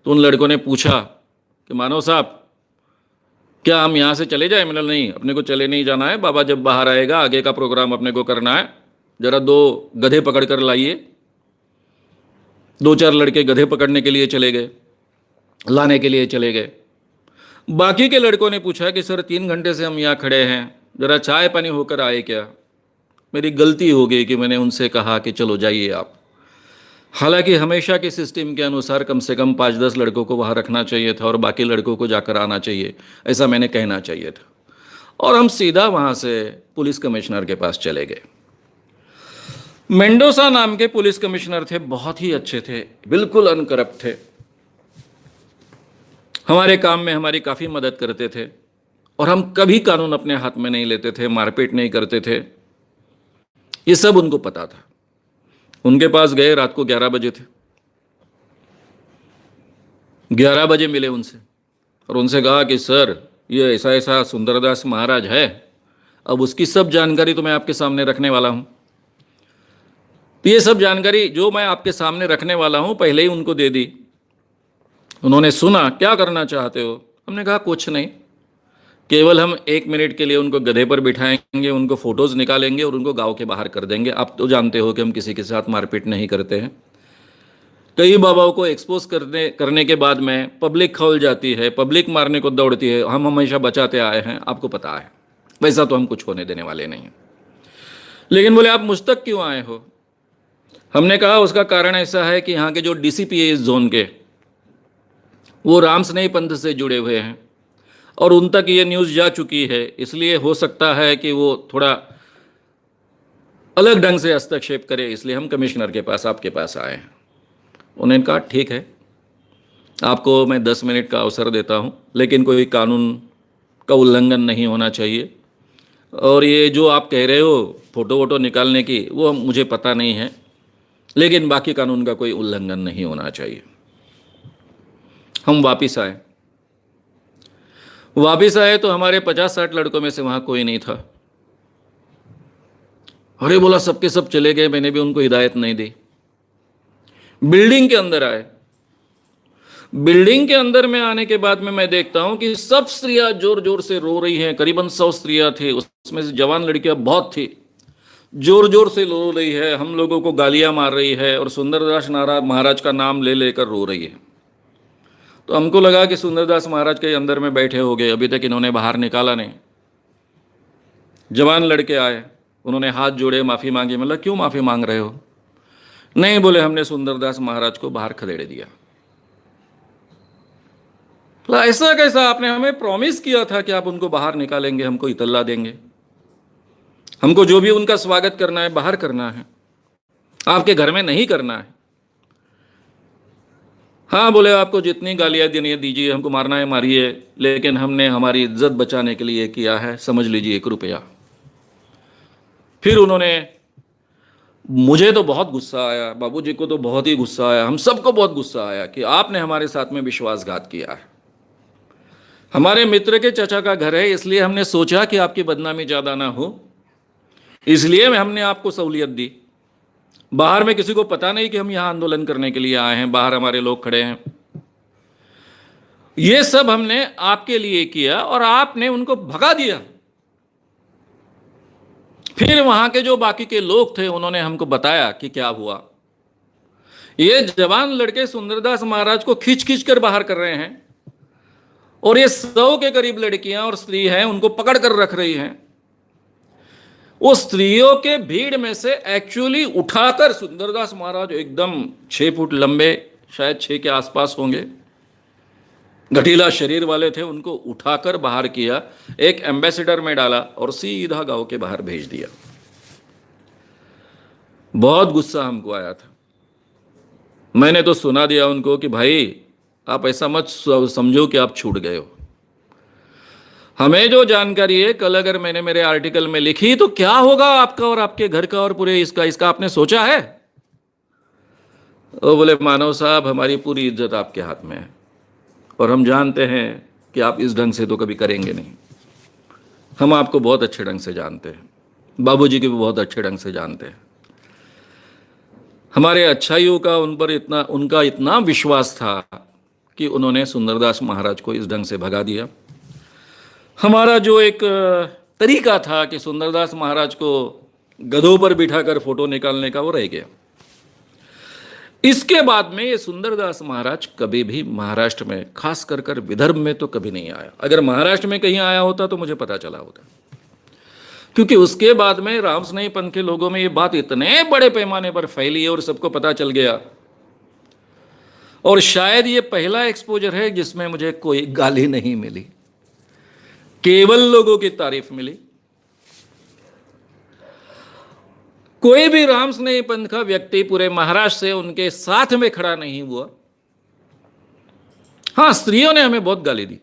तो उन लड़कों ने पूछा कि मानव साहब, क्या हम यहाँ से चले जाए? मतलब नहीं, अपने को चले नहीं जाना है, बाबा जब बाहर आएगा आगे का प्रोग्राम अपने को करना है, ज़रा 2 गधे पकड़ कर लाइए। 2-4 लड़के गधे पकड़ने के लिए चले गए, लाने के लिए चले गए। बाकी के लड़कों ने पूछा कि सर 3 घंटे से हम यहाँ खड़े हैं, ज़रा चाय पानी होकर आए क्या? मेरी गलती हो गई कि मैंने उनसे कहा कि चलो जाइए आप। हालांकि हमेशा के सिस्टम के अनुसार कम से कम 5-10 लड़कों को वहाँ रखना चाहिए था और बाकी लड़कों को जाकर आना चाहिए, ऐसा मैंने कहना चाहिए था। और हम सीधा वहाँ से पुलिस कमिश्नर के पास चले गए। मेंडोसा नाम के पुलिस कमिश्नर थे, बहुत ही अच्छे थे, बिल्कुल अनकरप्ट थे, हमारे काम में हमारी काफ़ी मदद करते थे और हम कभी कानून अपने हाथ में नहीं लेते थे, मारपीट नहीं करते थे, ये सब उनको पता था। उनके पास गए, रात को 11 बजे थे, 11 बजे मिले उनसे और उनसे कहा कि सर ये ऐसा ऐसा सुंदरदास महाराज है, अब उसकी सब जानकारी तो मैं आपके सामने रखने वाला हूँ। तो ये सब जानकारी जो मैं आपके सामने रखने वाला हूँ पहले ही उनको दे दी। उन्होंने सुना, क्या करना चाहते हो? हमने कहा कुछ नहीं, केवल हम 1 मिनट के लिए उनको गधे पर बिठाएंगे, उनको फोटोज निकालेंगे और उनको गांव के बाहर कर देंगे। आप तो जानते हो कि हम किसी के साथ मारपीट नहीं करते हैं। कई बाबाओं को एक्सपोज करने के बाद में पब्लिक खौल जाती है, पब्लिक मारने को दौड़ती है, हम हमेशा बचाते आए हैं, आपको पता है। वैसा तो हम कुछ होने देने वाले नहीं। लेकिन बोले आप मुझ तक क्यों आए हो? हमने कहा उसका कारण ऐसा है कि यहाँ के जो DCP है इस जोन के, वो रामस्नेही पंथ से जुड़े हुए हैं और उन तक ये न्यूज़ जा चुकी है, इसलिए हो सकता है कि वो थोड़ा अलग ढंग से हस्तक्षेप करे, इसलिए हम कमिश्नर के पास आपके पास आए हैं। उन्होंने कहा ठीक है, आपको मैं 10 मिनट का अवसर देता हूँ, लेकिन कोई कानून का उल्लंघन नहीं होना चाहिए। और ये जो आप कह रहे हो फ़ोटो वोटो निकालने की, वो मुझे पता नहीं है, लेकिन बाकी कानून का कोई उल्लंघन नहीं होना चाहिए। हम वापस आए तो हमारे 50-60 लड़कों में से वहाँ कोई नहीं था। अरे बोला सबके सब चले गए, मैंने भी उनको हिदायत नहीं दी। बिल्डिंग के अंदर आए। बिल्डिंग के अंदर में आने के बाद में मैं देखता हूं कि सब स्त्रियां जोर जोर से रो रही हैं। करीबन 100 स्त्रियां थी, उसमें से जवान लड़कियां बहुत थी, जोर जोर से रो रही है, हम लोगों को गालियां मार रही है और सुंदरदास महाराज का नाम ले लेकर रो रही है। तो हमको लगा कि सुंदरदास महाराज के अंदर में बैठे हो गए, अभी तक इन्होंने बाहर निकाला नहीं। जवान लड़के आए, उन्होंने हाथ जोड़े, माफ़ी मांगी। मतलब क्यों माफ़ी मांग रहे हो? नहीं, बोले हमने सुंदरदास महाराज को बाहर खदेड़ दिया। तो ऐसा कैसा? आपने हमें प्रॉमिस किया था कि आप उनको बाहर निकालेंगे, हमको इतला देंगे, हमको जो भी उनका स्वागत करना है बाहर करना है, आपके घर में नहीं करना है। हाँ, बोले आपको जितनी गालियाँ देनी है दीजिए, हमको मारना है मारिए, लेकिन हमने हमारी इज्जत बचाने के लिए किया है, समझ लीजिए 1 रुपया। फिर उन्होंने, मुझे तो बहुत गुस्सा आया, बाबूजी को तो बहुत ही गुस्सा आया, हम सबको बहुत गुस्सा आया कि आपने हमारे साथ में विश्वासघात किया है। हमारे मित्र के चचा का घर है, इसलिए हमने सोचा कि आपकी बदनामी ज़्यादा ना हो, इसलिए हमने आपको सहूलियत दी। बाहर में किसी को पता नहीं कि हम यहाँ आंदोलन करने के लिए आए हैं, बाहर हमारे लोग खड़े हैं। ये सब हमने आपके लिए किया और आपने उनको भगा दिया। फिर वहां के जो बाकी के लोग थे उन्होंने हमको बताया कि क्या हुआ। ये जवान लड़के सुंदरदास महाराज को खींच खींच कर बाहर कर रहे हैं और ये 100 के करीब लड़कियां और स्त्री हैं, उनको पकड़ कर रख रही हैं। उस स्त्रियों के भीड़ में से एक्चुअली उठाकर सुंदरदास महाराज, एकदम 6 फुट लंबे, शायद 6 के आसपास होंगे, गठीला शरीर वाले थे, उनको उठाकर बाहर किया, एक एम्बेसडर में डाला और सीधा गांव के बाहर भेज दिया। बहुत गुस्सा हमको आया था। मैंने तो सुना दिया उनको कि भाई आप ऐसा मत समझो कि आप छूट गए हो। हमें जो जानकारी है, कल अगर मैंने मेरे आर्टिकल में लिखी तो क्या होगा आपका और आपके घर का और पूरे इसका आपने सोचा है? वो बोले मानव साहब, हमारी पूरी इज्जत आपके हाथ में है और हम जानते हैं कि आप इस ढंग से तो कभी करेंगे नहीं। हम आपको बहुत अच्छे ढंग से जानते हैं, बाबूजी को भी बहुत अच्छे ढंग से जानते हैं। हमारे अच्छाइयों का उनका इतना विश्वास था कि उन्होंने सुंदरदास महाराज को इस ढंग से भगा दिया। हमारा जो एक तरीका था कि सुंदरदास महाराज को गधों पर बिठाकर फोटो निकालने का, वो रह गया। इसके बाद में ये सुंदरदास महाराज कभी भी महाराष्ट्र में, खास कर विदर्भ में तो कभी नहीं आया। अगर महाराष्ट्र में कहीं आया होता तो मुझे पता चला होता, क्योंकि उसके बाद में रामस्नेही पंथ के लोगों में ये बात इतने बड़े पैमाने पर फैली और सबको पता चल गया। और शायद ये पहला एक्सपोजर है जिसमें मुझे कोई गाली नहीं मिली, केवल लोगों की तारीफ मिली। कोई भी रामस्नेही पंथ का व्यक्ति पूरे महाराष्ट्र से उनके साथ में खड़ा नहीं हुआ। हाँ, स्त्रियों ने हमें बहुत गाली दी,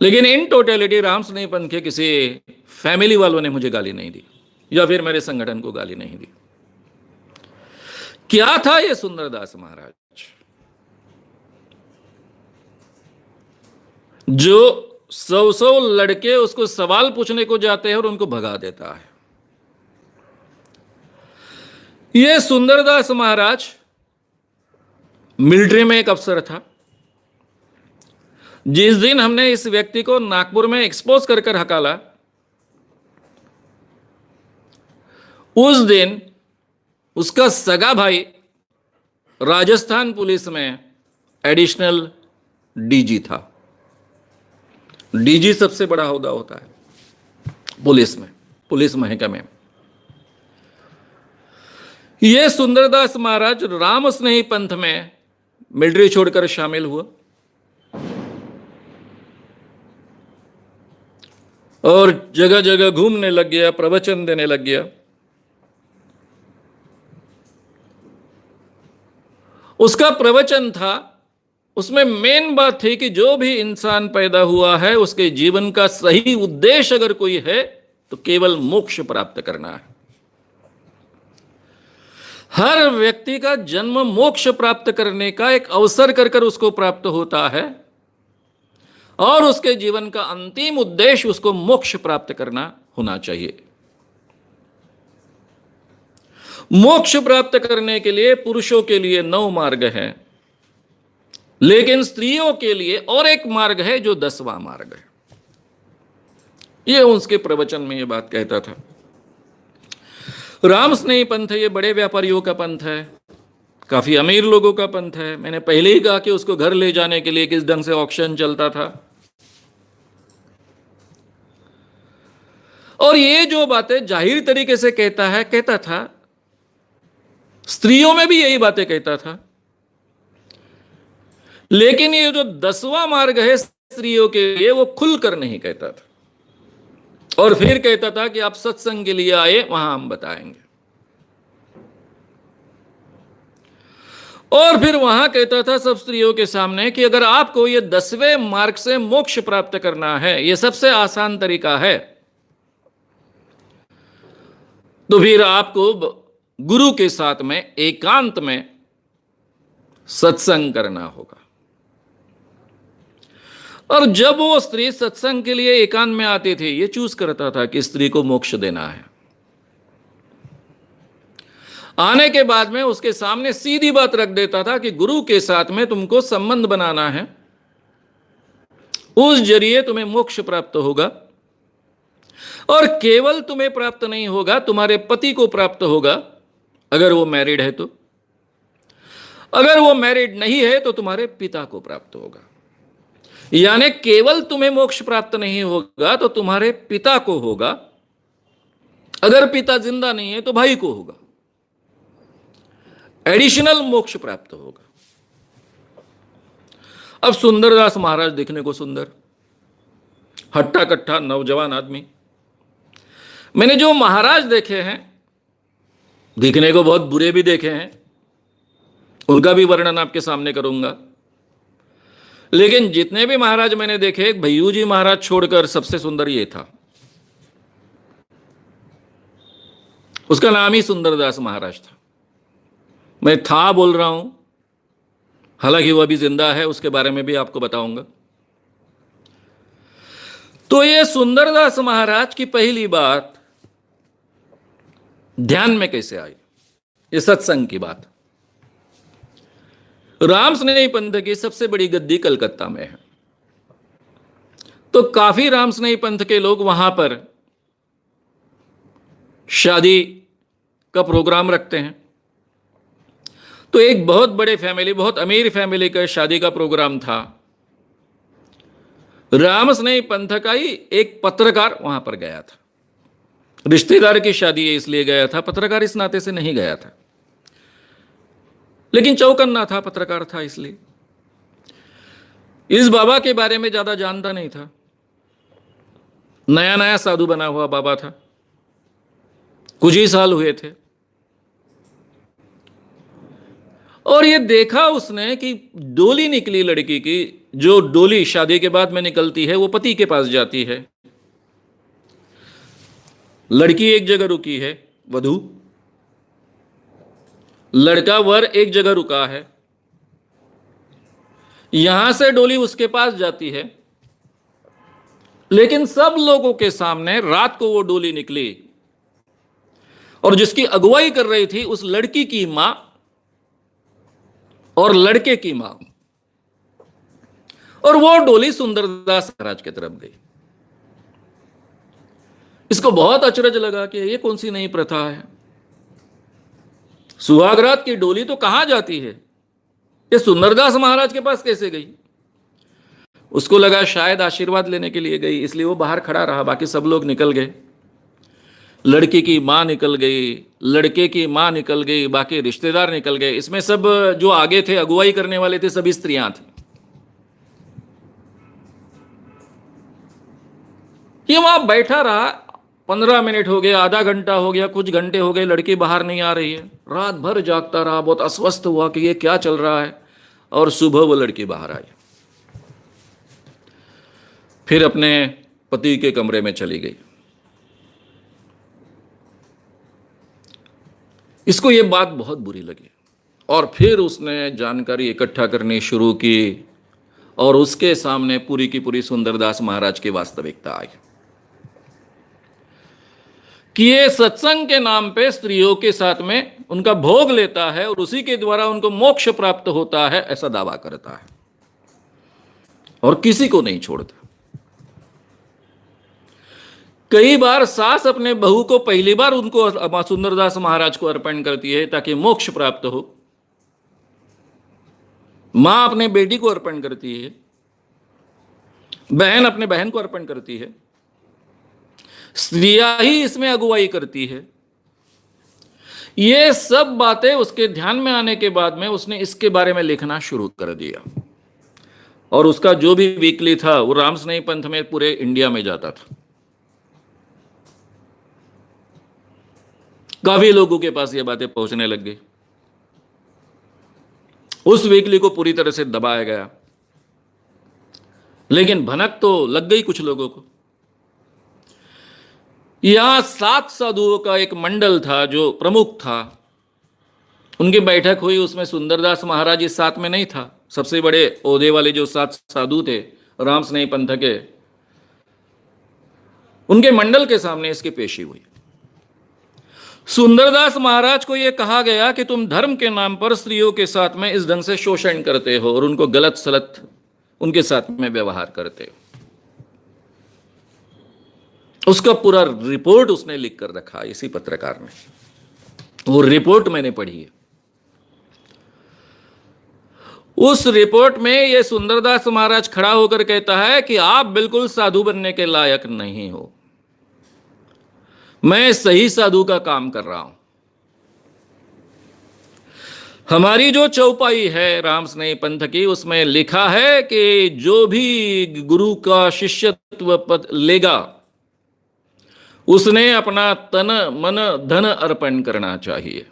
लेकिन इन टोटलिटी रामस्नेही पंथ के किसी फैमिली वालों ने मुझे गाली नहीं दी या फिर मेरे संगठन को गाली नहीं दी। क्या था ये सुंदरदास महाराज, जो 100 लड़के उसको सवाल पूछने को जाते हैं और उनको भगा देता है। ये सुंदरदास महाराज मिलिट्री में एक अफसर था। जिस दिन हमने इस व्यक्ति को नागपुर में एक्सपोज कर हकाला, उस दिन उसका सगा भाई राजस्थान पुलिस में एडिशनल डीजी था। डीजी सबसे बड़ा ओहदा होता है पुलिस में, पुलिस महकमे में। यह सुंदरदास महाराज रामस्नेही पंथ में मिलिट्री छोड़कर शामिल हुआ और जगह जगह घूमने लग गया, प्रवचन देने लग गया। उसका प्रवचन था, उसमें मेन बात थी कि जो भी इंसान पैदा हुआ है उसके जीवन का सही उद्देश्य अगर कोई है तो केवल मोक्ष प्राप्त करना है। हर व्यक्ति का जन्म मोक्ष प्राप्त करने का एक अवसर कर उसको प्राप्त होता है और उसके जीवन का अंतिम उद्देश्य उसको मोक्ष प्राप्त करना होना चाहिए। मोक्ष प्राप्त करने के लिए पुरुषों के लिए 9 मार्ग हैं, लेकिन स्त्रियों के लिए और एक मार्ग है जो 10वां मार्ग है। यह उसके प्रवचन में यह बात कहता था। रामस्नेही पंथ ये बड़े व्यापारियों का पंथ है, काफी अमीर लोगों का पंथ है। मैंने पहले ही कहा कि उसको घर ले जाने के लिए किस ढंग से ऑक्शन चलता था। और ये जो बातें जाहिर तरीके से कहता था, स्त्रियों में भी यही बातें कहता था। लेकिन ये जो 10वां मार्ग है स्त्रियों के लिए, वो खुलकर नहीं कहता था। और फिर कहता था कि आप सत्संग के लिए आए, वहां हम बताएंगे। और फिर वहां कहता था सब स्त्रियों के सामने कि अगर आपको ये 10वें मार्ग से मोक्ष प्राप्त करना है, ये सबसे आसान तरीका है, तो फिर आपको गुरु के साथ में एकांत में सत्संग करना होगा। और जब वो स्त्री सत्संग के लिए एकांत में आती थी, ये चूज करता था कि स्त्री को मोक्ष देना है। आने के बाद में उसके सामने सीधी बात रख देता था कि गुरु के साथ में तुमको संबंध बनाना है, उस जरिए तुम्हें मोक्ष प्राप्त होगा। और केवल तुम्हें प्राप्त नहीं होगा, तुम्हारे पति को प्राप्त होगा, अगर वो मैरिड है तो। अगर वो मैरिड नहीं है तो तुम्हारे पिता को प्राप्त होगा। यानी केवल तुम्हें मोक्ष प्राप्त नहीं होगा तो तुम्हारे पिता को होगा, अगर पिता जिंदा नहीं है तो भाई को होगा, एडिशनल मोक्ष प्राप्त होगा। अब सुंदरदास महाराज दिखने को सुंदर, हट्टा कट्टा नौजवान आदमी। मैंने जो महाराज देखे हैं, दिखने को बहुत बुरे भी देखे हैं, उनका भी वर्णन आपके सामने करूंगा। लेकिन जितने भी महाराज मैंने देखे, भैयू जी महाराज छोड़कर सबसे सुंदर ये था। उसका नाम ही सुंदरदास महाराज था। मैं था बोल रहा हूं, हालांकि वह भी जिंदा है, उसके बारे में भी आपको बताऊंगा। तो ये सुंदरदास महाराज की पहली बात ध्यान में कैसे आई, ये सत्संग की बात। राम स्नेही पंथ की सबसे बड़ी गद्दी कलकत्ता में है, तो काफी राम स्नेही पंथ के लोग वहां पर शादी का प्रोग्राम रखते हैं। तो एक बहुत बड़े फैमिली, बहुत अमीर फैमिली का शादी का प्रोग्राम था। राम स्नेही पंथ का ही एक पत्रकार वहां पर गया था। रिश्तेदार की शादी है इसलिए गया था, पत्रकार इस नाते से नहीं गया था, लेकिन चौकन्ना था, पत्रकार था, इसलिए। इस बाबा के बारे में ज्यादा जानता नहीं था, नया नया साधु बना हुआ बाबा था, कुछ ही साल हुए थे। और ये देखा उसने कि डोली निकली लड़की की, जो डोली शादी के बाद में निकलती है वो पति के पास जाती है। लड़की एक जगह रुकी है, वधू, लड़का वर एक जगह रुका है। यहां से डोली उसके पास जाती है, लेकिन सब लोगों के सामने रात को वो डोली निकली, और जिसकी अगुवाई कर रही थी उस लड़की की मां और लड़के की मां, और वो डोली सुंदरदास महाराज की तरफ गई। इसको बहुत अचरज लगा कि ये कौन सी नई प्रथा है, सुहागरात की डोली तो कहां जाती है, ये सुंदरदास महाराज के पास कैसे गई। उसको लगा शायद आशीर्वाद लेने के लिए गई, इसलिए वो बाहर खड़ा रहा, बाकी सब लोग निकल गए। लड़की की मां निकल गई, लड़के की मां निकल गई, बाकी रिश्तेदार निकल गए। इसमें सब जो आगे थे, अगुवाई करने वाले थे, सभी स्त्रियां थी। ये वहां बैठा रहा, 15 मिनट हो गए, आधा घंटा हो गया, कुछ घंटे हो गए, लड़की बाहर नहीं आ रही है। रात भर जागता रहा, बहुत अस्वस्थ हुआ कि ये क्या चल रहा है। और सुबह वो लड़की बाहर आई, फिर अपने पति के कमरे में चली गई। इसको ये बात बहुत बुरी लगी, और फिर उसने जानकारी इकट्ठा करनी शुरू की, और उसके सामने पूरी की पूरी सुंदरदास महाराज की वास्तविकता आई कि ये सत्संग के नाम पे स्त्रियों के साथ में उनका भोग लेता है और उसी के द्वारा उनको मोक्ष प्राप्त होता है, ऐसा दावा करता है, और किसी को नहीं छोड़ता। कई बार सास अपने बहू को पहली बार उनको सुंदरदास महाराज को अर्पण करती है ताकि मोक्ष प्राप्त हो। मां अपने बेटी को अर्पण करती है, बहन अपने बहन को अर्पण करती है, स्त्रियां ही इसमें अगुवाई करती है। ये सब बातें उसके ध्यान में आने के बाद में उसने इसके बारे में लिखना शुरू कर दिया, और उसका जो भी वीकली था वो राम स्नेही पंथ में पूरे इंडिया में जाता था। काफी लोगों के पास ये बातें पहुंचने लग गई। उस वीकली को पूरी तरह से दबाया गया, लेकिन भनक तो लग गई कुछ लोगों को। यहां 7 साधुओं का एक मंडल था जो प्रमुख था, उनकी बैठक हुई, उसमें सुंदरदास महाराज इस साथ में नहीं था। सबसे बड़े ओहदे वाले जो 7 साधु थे राम स्नेही पंथ के, उनके मंडल के सामने इसकी पेशी हुई। सुंदरदास महाराज को यह कहा गया कि तुम धर्म के नाम पर स्त्रियों के साथ में इस ढंग से शोषण करते हो और उनको गलत सलत उनके साथ में व्यवहार करते हो। उसका पूरा रिपोर्ट उसने लिख कर रखा इसी पत्रकार ने, वो रिपोर्ट मैंने पढ़ी है। उस रिपोर्ट में यह सुंदरदास महाराज खड़ा होकर कहता है कि आप बिल्कुल साधु बनने के लायक नहीं हो, मैं सही साधु का काम कर रहा हूं। हमारी जो चौपाई है राम स्नेही पंथ की, उसमें लिखा है कि जो भी गुरु का शिष्यत्व पद लेगा उसने अपना तन मन धन अर्पण करना चाहिए।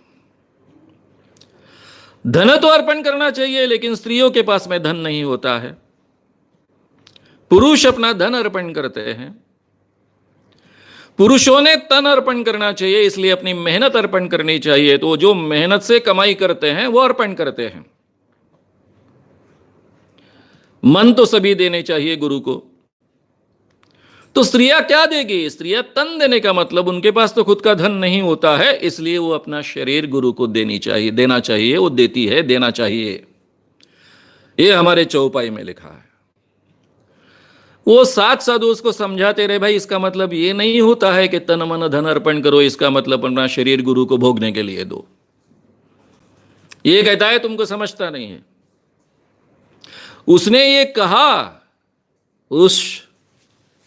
धन तो अर्पण करना चाहिए, लेकिन स्त्रियों के पास में धन नहीं होता है। पुरुष अपना धन अर्पण करते हैं, पुरुषों ने तन अर्पण करना चाहिए, इसलिए अपनी मेहनत अर्पण करनी चाहिए। तो जो मेहनत से कमाई करते हैं वो अर्पण करते हैं। मन तो सभी देने चाहिए गुरु को। तो स्त्रियां क्या देगी? स्त्रियां तन देने का मतलब उनके पास तो खुद का धन नहीं होता है, इसलिए वो अपना शरीर गुरु को देना चाहिए, वो देती है, देना चाहिए। ये हमारे चौपाई में लिखा है। वो 7 साधु उसको समझाते रहे, भाई इसका मतलब ये नहीं होता है कि तन मन धन अर्पण करो, इसका मतलब अपना शरीर गुरु को भोगने के लिए दो। ये कहता है तुमको समझता नहीं है। उसने ये कहा,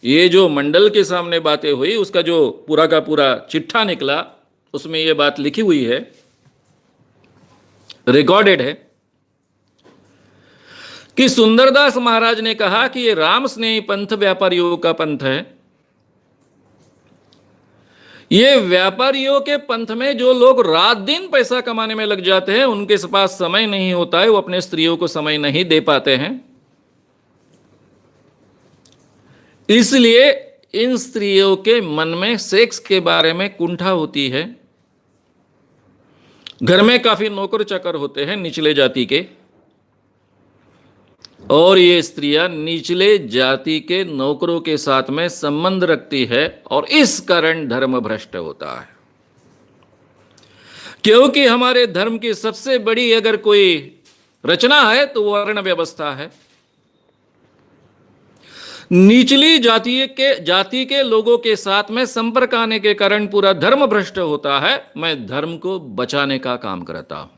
ये जो मंडल के सामने बातें हुई, उसका जो पूरा का पूरा चिट्ठा निकला, उसमें ये बात लिखी हुई है, रिकॉर्डेड है कि सुंदरदास महाराज ने कहा कि ये राम स्नेही पंथ व्यापारियों का पंथ है। ये व्यापारियों के पंथ में जो लोग रात दिन पैसा कमाने में लग जाते हैं, उनके पास समय नहीं होता है, वो अपने स्त्रियों को समय नहीं दे पाते हैं। इसलिए इन स्त्रियों के मन में सेक्स के बारे में कुंठा होती है। घर में काफी नौकर चाकर होते हैं निचले जाति के, और ये स्त्रियां निचले जाति के नौकरों के साथ में संबंध रखती है, और इस कारण धर्म भ्रष्ट होता है। क्योंकि हमारे धर्म की सबसे बड़ी अगर कोई रचना है तो वर्ण व्यवस्था है। निचली जाति के लोगों के साथ में संपर्क आने के कारण पूरा धर्म भ्रष्ट होता है। मैं धर्म को बचाने का काम करता हूं,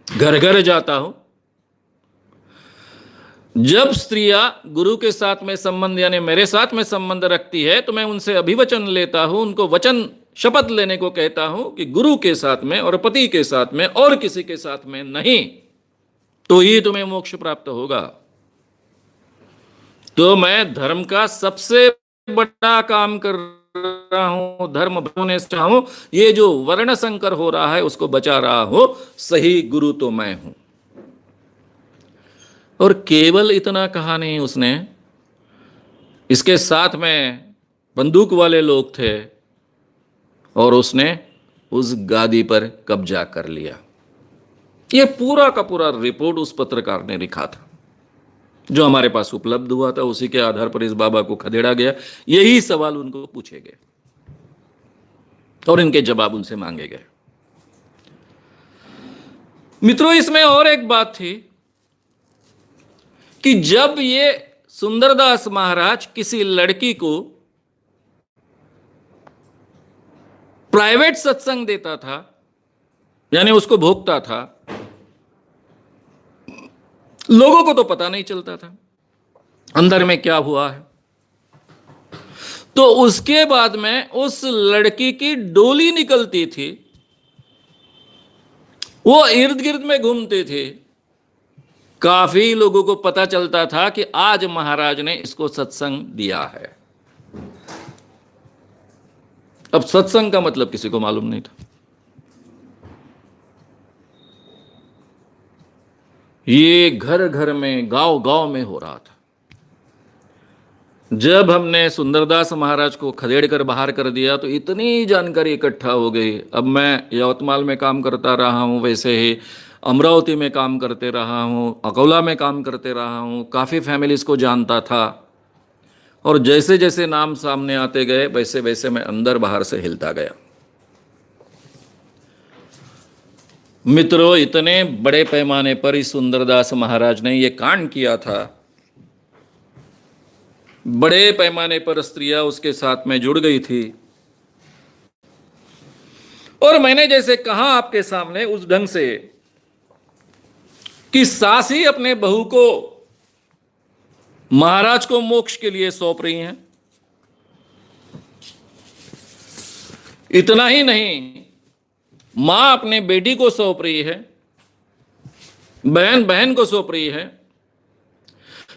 घर घर जाता हूं। जब स्त्रियां गुरु के साथ में संबंध यानी मेरे साथ में संबंध रखती है, तो मैं उनसे अभिवचन लेता हूं, उनको वचन शपथ लेने को कहता हूं कि गुरु के साथ में और पति के साथ में और किसी के साथ में नहीं, तो ही तुम्हें मोक्ष प्राप्त होगा। तो मैं धर्म का सबसे बड़ा काम कर रहा हूं, धर्म होने चाहूं। ये जो वर्ण संकर हो रहा है उसको बचा रहा हूं, सही गुरु तो मैं हूं। और केवल इतना कहा नहीं उसने, इसके साथ में बंदूक वाले लोग थे और उसने उस गादी पर कब्जा कर लिया। यह पूरा का पूरा रिपोर्ट उस पत्रकार ने लिखा था, जो हमारे पास उपलब्ध हुआ था। उसी के आधार पर इस बाबा को खदेड़ा गया। यही सवाल उनको पूछे गए और इनके जवाब उनसे मांगे गए। मित्रों, इसमें और एक बात थी कि जब ये सुंदरदास महाराज किसी लड़की को प्राइवेट सत्संग देता था, यानी उसको भोगता था, लोगों को तो पता नहीं चलता था अंदर में क्या हुआ है। तो उसके बाद में उस लड़की की डोली निकलती थी, वो इर्द गिर्द में घूमते थे। काफी लोगों को पता चलता था कि आज महाराज ने इसको सत्संग दिया है। अब सत्संग का मतलब किसी को मालूम नहीं था। ये घर घर में, गांव गांव में हो रहा था। जब हमने सुंदरदास महाराज को खदेड़ कर बाहर कर दिया तो इतनी जानकारी इकट्ठा हो गई। अब मैं यवतमाल में काम करता रहा हूँ, वैसे ही अमरावती में काम करते रहा हूँ, अकोला में काम करते रहा हूँ, काफ़ी फैमिलीज़ को जानता था। और जैसे जैसे नाम सामने आते गए वैसे वैसे मैं अंदर बाहर से हिलता गया। मित्रों, इतने बड़े पैमाने पर इस सुंदरदास महाराज ने ये कांड किया था। बड़े पैमाने पर स्त्रियां उसके साथ में जुड़ गई थी। और मैंने जैसे कहा आपके सामने उस ढंग से कि सास ही अपने बहू को महाराज को मोक्ष के लिए सौंप रही हैं। इतना ही नहीं, मां अपने बेटी को सौंप रही है, बहन बहन को सौंप रही है,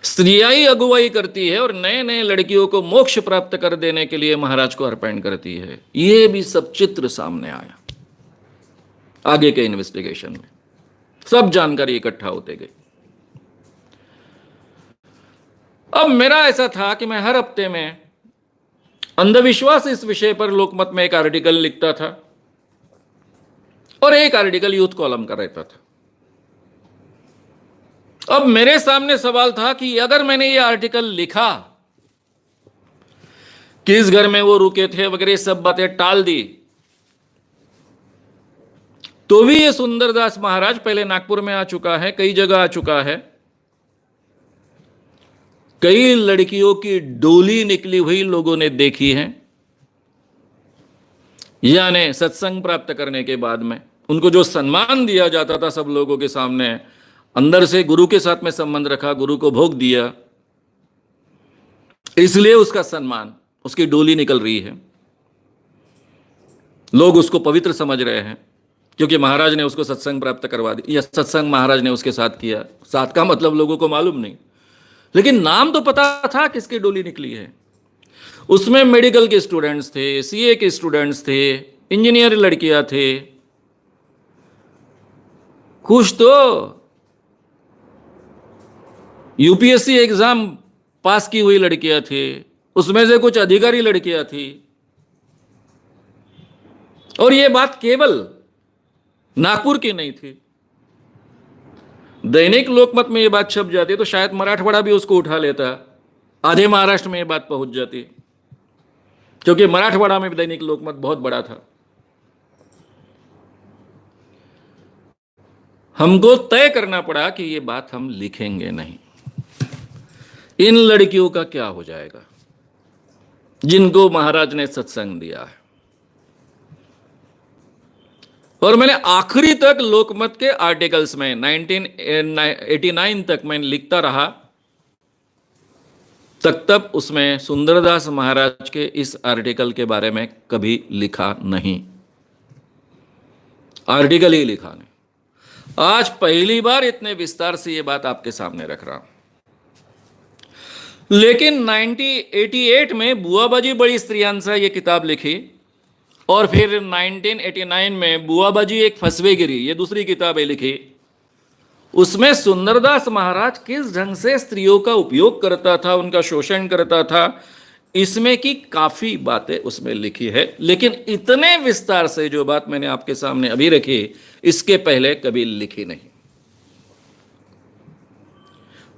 स्त्रियां ही अगुवाई करती है और नए नए लड़कियों को मोक्ष प्राप्त कर देने के लिए महाराज को अर्पण करती है। यह भी सब चित्र सामने आया आगे के इन्वेस्टिगेशन में। सब जानकारी इकट्ठा होते गई। अब मेरा ऐसा था कि मैं हर हफ्ते में अंधविश्वास इस विषय पर लोकमत में एक आर्टिकल लिखता था और एक आर्टिकल यूथ कॉलम का रहता था। अब मेरे सामने सवाल था कि अगर मैंने ये आर्टिकल लिखा, किस घर में वो रुके थे वगैरह सब बातें टाल दी, तो भी ये सुंदरदास महाराज पहले नागपुर में आ चुका है, कई जगह आ चुका है, कई लड़कियों की डोली निकली हुई लोगों ने देखी है। यानी सत्संग प्राप्त करने के बाद में उनको जो सम्मान दिया जाता था सब लोगों के सामने, अंदर से गुरु के साथ में संबंध रखा, गुरु को भोग दिया, इसलिए उसका सम्मान, उसकी डोली निकल रही है। लोग उसको पवित्र समझ रहे हैं क्योंकि महाराज ने उसको सत्संग प्राप्त करवा दिया, या सत्संग महाराज ने उसके साथ किया। साथ का मतलब लोगों को मालूम नहीं, लेकिन नाम तो पता था किसकी डोली निकली है। उसमें मेडिकल के स्टूडेंट्स थे, सीए के स्टूडेंट्स थे, इंजीनियर लड़कियां थे, कुछ तो यूपीएससी एग्जाम पास की हुई लड़कियां थी, उसमें से कुछ अधिकारी लड़कियां थी। और यह बात केवल नागपुर की नहीं थी। दैनिक लोकमत में यह बात छप जाती तो शायद मराठवाड़ा भी उसको उठा लेता, आधे महाराष्ट्र में यह बात पहुंच जाती, क्योंकि मराठवाड़ा में दैनिक लोकमत बहुत बड़ा था। हमको तय करना पड़ा कि यह बात हम लिखेंगे नहीं। इन लड़कियों का क्या हो जाएगा जिनको महाराज ने सत्संग दिया है। और मैंने आखिरी तक लोकमत के आर्टिकल्स में 1989 तक मैं लिखता रहा, तब उसमें सुंदरदास महाराज के इस आर्टिकल के बारे में कभी लिखा नहीं, आर्टिकल ही लिखा नहीं। आज पहली बार इतने विस्तार से यह बात आपके सामने रख रहा हूं। लेकिन 1988 में बुआबाजी बड़ी स्त्रियांसा ये किताब लिखी और फिर 1989 में बुआबाजी एक फसवेगिरी ये दूसरी किताबें लिखी। उसमें सुंदरदास महाराज किस ढंग से स्त्रियों का उपयोग करता था, उनका शोषण करता था, इसमें की काफी बातें उसमें लिखी है। लेकिन इतने विस्तार से जो बात मैंने आपके सामने अभी रखी, इसके पहले कभी लिखी नहीं।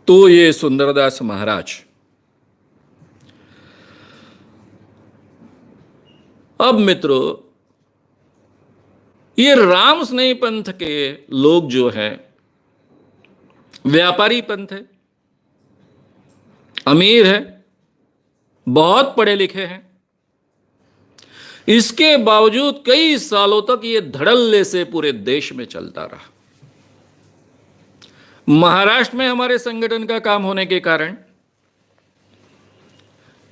तो ये सुंदरदास महाराज, अब मित्रों, ये राम स्नेही पंथ के लोग जो हैं व्यापारी पंथ है, अमीर है, बहुत पढ़े लिखे हैं। इसके बावजूद कई सालों तक ये धड़ल्ले से पूरे देश में चलता रहा। महाराष्ट्र में हमारे संगठन का काम होने के कारण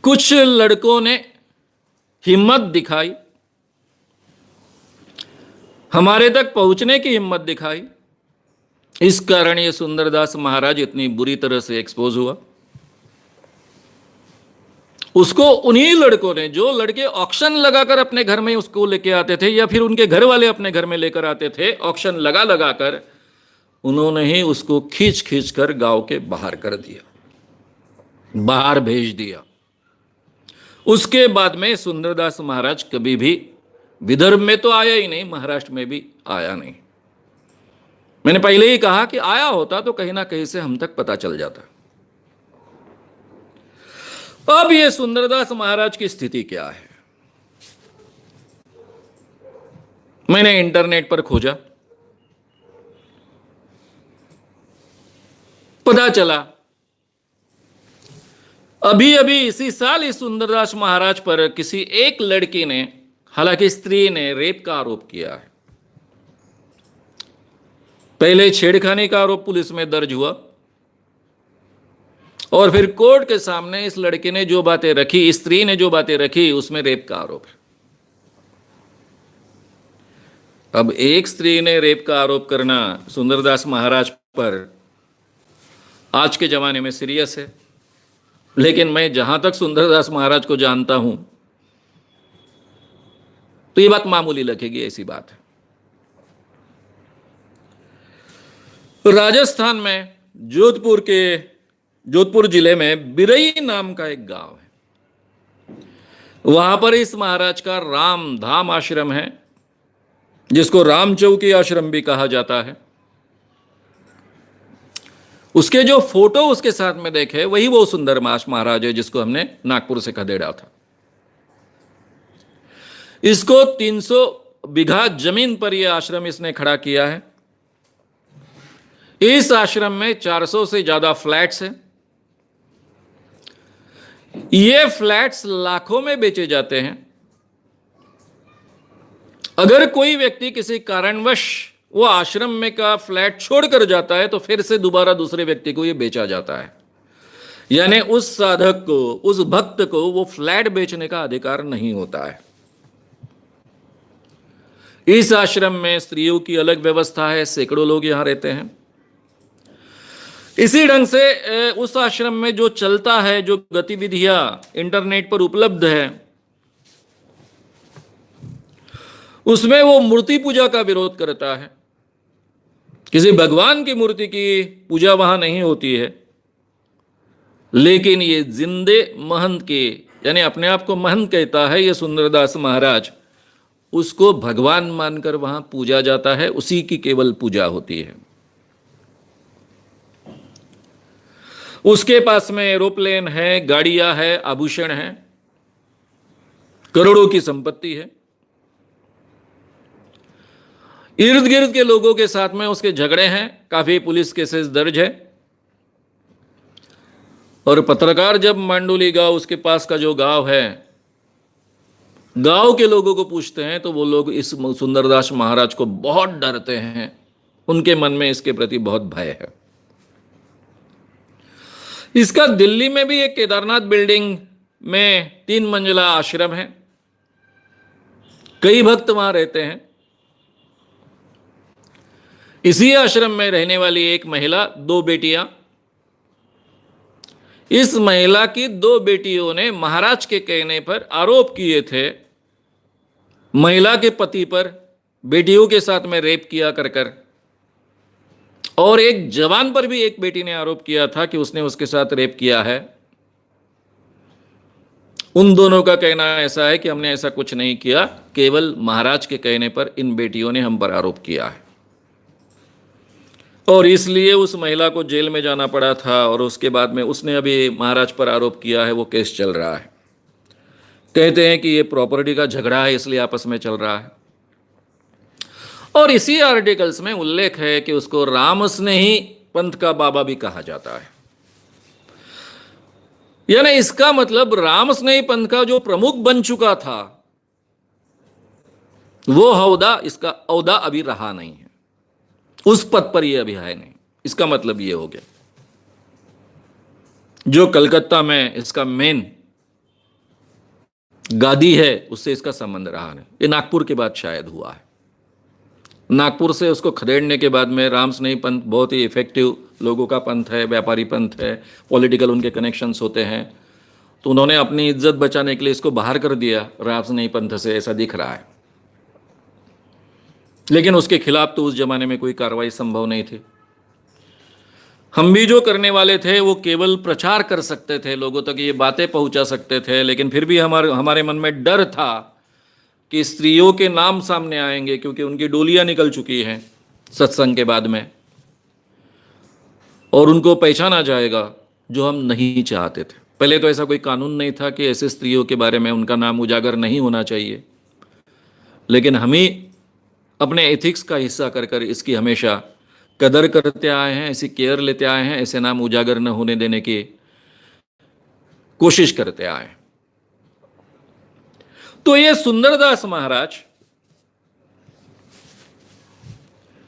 कुछ लड़कों ने हिम्मत दिखाई, हमारे तक पहुंचने की हिम्मत दिखाई। इस कारण ये सुंदरदास महाराज इतनी बुरी तरह से एक्सपोज हुआ। उसको उन्हीं लड़कों ने, जो लड़के ऑक्शन लगाकर अपने घर में उसको लेके आते थे या फिर उनके घर वाले अपने घर में लेकर आते थे, ऑक्शन लगा लगाकर उन्होंने ही उसको खींच खींच कर गांव के बाहर कर दिया, बाहर भेज दिया। उसके बाद में सुंदरदास महाराज कभी भी विदर्भ में तो आया ही नहीं, महाराष्ट्र में भी आया नहीं। मैंने पहले ही कहा कि आया होता तो कहीं ना कहीं से हम तक पता चल जाता। अब ये सुंदरदास महाराज की स्थिति क्या है? मैंने इंटरनेट पर खोजा, पता चला अभी अभी इसी साल इस सुंदरदास महाराज पर किसी एक लड़की ने, हालांकि स्त्री ने, रेप का आरोप किया है। पहले छेड़खानी का आरोप पुलिस में दर्ज हुआ और फिर कोर्ट के सामने इस लड़की ने जो बातें रखी, स्त्री ने जो बातें रखी, उसमें रेप का आरोप है। अब एक स्त्री ने रेप का आरोप करना सुंदरदास महाराज पर आज के जमाने में सीरियस है, लेकिन मैं जहां तक सुंदरदास महाराज को जानता हूं तो ये बात मामूली लगेगी, ऐसी बात है। राजस्थान में जोधपुर जिले में बिरई नाम का एक गांव है। वहां पर इस महाराज का रामधाम आश्रम है, जिसको रामचौकी आश्रम भी कहा जाता है। उसके जो फोटो उसके साथ में देखे, वही वो सुंदरदास महाराज है जिसको हमने नागपुर से खदेड़ा था। इसको 300 बीघा जमीन पर यह आश्रम इसने खड़ा किया है। इस आश्रम में 400 से ज्यादा फ्लैट्स हैं। ये फ्लैट्स लाखों में बेचे जाते हैं। अगर कोई व्यक्ति किसी कारणवश वो आश्रम में का फ्लैट छोड़कर जाता है तो फिर से दोबारा दूसरे व्यक्ति को ये बेचा जाता है। यानी उस साधक को, उस भक्त को वो फ्लैट बेचने का अधिकार नहीं होता है। इस आश्रम में स्त्रियों की अलग व्यवस्था है, सैकड़ों लोग यहां रहते हैं। इसी ढंग से उस आश्रम में जो चलता है, जो गतिविधियां इंटरनेट पर उपलब्ध है, उसमें वो मूर्ति पूजा का विरोध करता है। किसी भगवान की मूर्ति की पूजा वहां नहीं होती है, लेकिन ये जिंदे महंत के, यानी अपने आप को महंत कहता है ये सुंदरदास महाराज, उसको भगवान मानकर वहां पूजा जाता है, उसी की केवल पूजा होती है। उसके पास में एरोप्लेन है, गाड़ियां है, आभूषण है, करोड़ों की संपत्ति है। इर्द गिर्द के लोगों के साथ में उसके झगड़े हैं, काफी पुलिस केसेस दर्ज है। और पत्रकार जब मांडोली गांव, उसके पास का जो गांव है, गांव के लोगों को पूछते हैं तो वो लोग इस सुंदरदास महाराज को बहुत डरते हैं। उनके मन में इसके प्रति बहुत भय है। इसका दिल्ली में भी एक केदारनाथ बिल्डिंग में 3 मंजिला आश्रम है। कई भक्त वहां रहते हैं। इसी आश्रम में रहने वाली एक महिला, 2 बेटियां। इस महिला की 2 बेटियों ने महाराज के कहने पर आरोप किए थे महिला के पति पर, बेटियों के साथ में रेप किया कर। और एक जवान पर भी एक बेटी ने आरोप किया था कि उसने उसके साथ रेप किया है। उन दोनों का कहना ऐसा है कि हमने ऐसा कुछ नहीं किया, केवल महाराज के कहने पर इन बेटियों ने हम पर आरोप किया है। और इसलिए उस महिला को जेल में जाना पड़ा था। और उसके बाद में उसने अभी महाराज पर आरोप किया है, वो केस चल रहा है। कहते हैं कि ये प्रॉपर्टी का झगड़ा है, इसलिए आपस में चल रहा है। और इसी आर्टिकल्स में उल्लेख है कि उसको रामस्नेही पंथ का बाबा भी कहा जाता है। यानी इसका मतलब रामस्नेही पंथ का जो प्रमुख बन चुका था, वो इसका औदा अभी रहा नहीं है, उस पद पर ये अभी है नहीं। इसका मतलब ये हो गया। जो कलकत्ता में इसका मेन गादी है, उससे इसका संबंध रहा नहीं। ये नागपुर के बाद शायद हुआ है। नागपुर से उसको खदेड़ने के बाद में रामस्नेही पंथ बहुत ही इफेक्टिव लोगों का पंथ है, व्यापारी पंथ है, पॉलिटिकल उनके कनेक्शंस होते हैं, तो उन्होंने अपनी इज्जत बचाने के लिए इसको बाहर कर दिया रामस्नेही पंथ से, ऐसा दिख रहा है। लेकिन उसके खिलाफ तो उस जमाने में कोई कार्रवाई संभव नहीं थी। हम भी जो करने वाले थे वो केवल प्रचार कर सकते थे, लोगों तक ये बातें पहुंचा सकते थे, लेकिन फिर भी हमारे मन में डर था कि स्त्रियों के नाम सामने आएंगे, क्योंकि उनकी डोलियां निकल चुकी हैं सत्संग के बाद में, और उनको पहचाना जाएगा, जो हम नहीं चाहते थे। पहले तो ऐसा कोई कानून नहीं था कि ऐसे स्त्रियों के बारे में उनका नाम उजागर नहीं होना चाहिए, लेकिन हम ही अपने एथिक्स का हिस्सा कर कर इसकी हमेशा कदर करते आए हैं, ऐसी केयर लेते आए हैं, ऐसे नाम उजागर न होने देने की कोशिश करते आए। तो ये सुंदरदास महाराज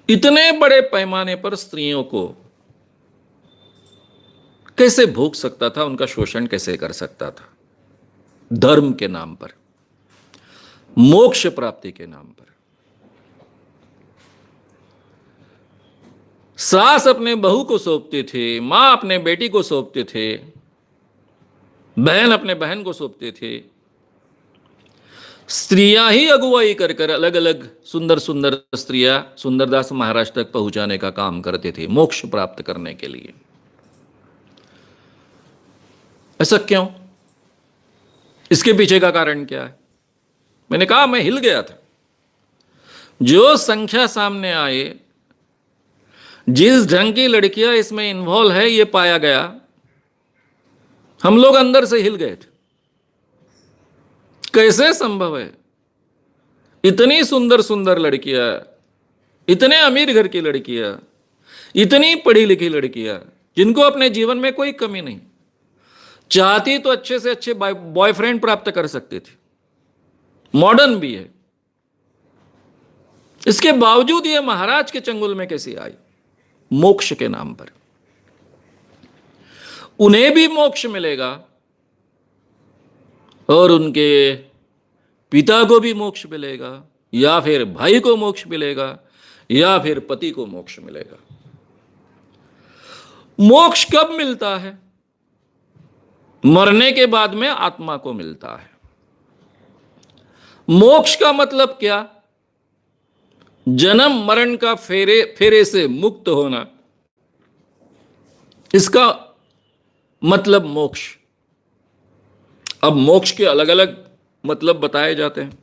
इतने बड़े पैमाने पर स्त्रियों को कैसे भोग सकता था, उनका शोषण कैसे कर सकता था, धर्म के नाम पर, मोक्ष प्राप्ति के नाम पर। सास अपने बहू को सौंपती थी, मां अपने बेटी को सौंपते थे, बहन अपने बहन को सौंपते थे, स्त्रियां ही अगुवाई कर कर अलग अलग सुंदर सुंदर स्त्रियां सुंदरदास महाराज तक पहुंचाने का काम करते थे मोक्ष प्राप्त करने के लिए। ऐसा क्यों? इसके पीछे का कारण क्या है? मैंने कहा, मैं हिल गया था। जो संख्या सामने आए, जिस ढंग की लड़कियां इसमें इन्वॉल्व है, ये पाया गया, हम लोग अंदर से हिल गए थे। कैसे संभव है इतनी सुंदर सुंदर लड़कियां, इतने अमीर घर की लड़कियां, इतनी पढ़ी लिखी लड़कियां, जिनको अपने जीवन में कोई कमी नहीं, चाहती तो अच्छे से अच्छे बॉयफ्रेंड प्राप्त कर सकती थी, मॉडर्न भी है, इसके बावजूद ये महाराज के चंगुल में कैसी आई? मोक्ष के नाम पर। उन्हें भी मोक्ष मिलेगा और उनके पिता को भी मोक्ष मिलेगा, या फिर भाई को मोक्ष मिलेगा, या फिर पति को मोक्ष मिलेगा। मोक्ष कब मिलता है? मरने के बाद में आत्मा को मिलता है। मोक्ष का मतलब क्या? जन्म मरण का फेरे से मुक्त होना, इसका मतलब मोक्ष। अब मोक्ष के अलग अलग मतलब बताए जाते हैं,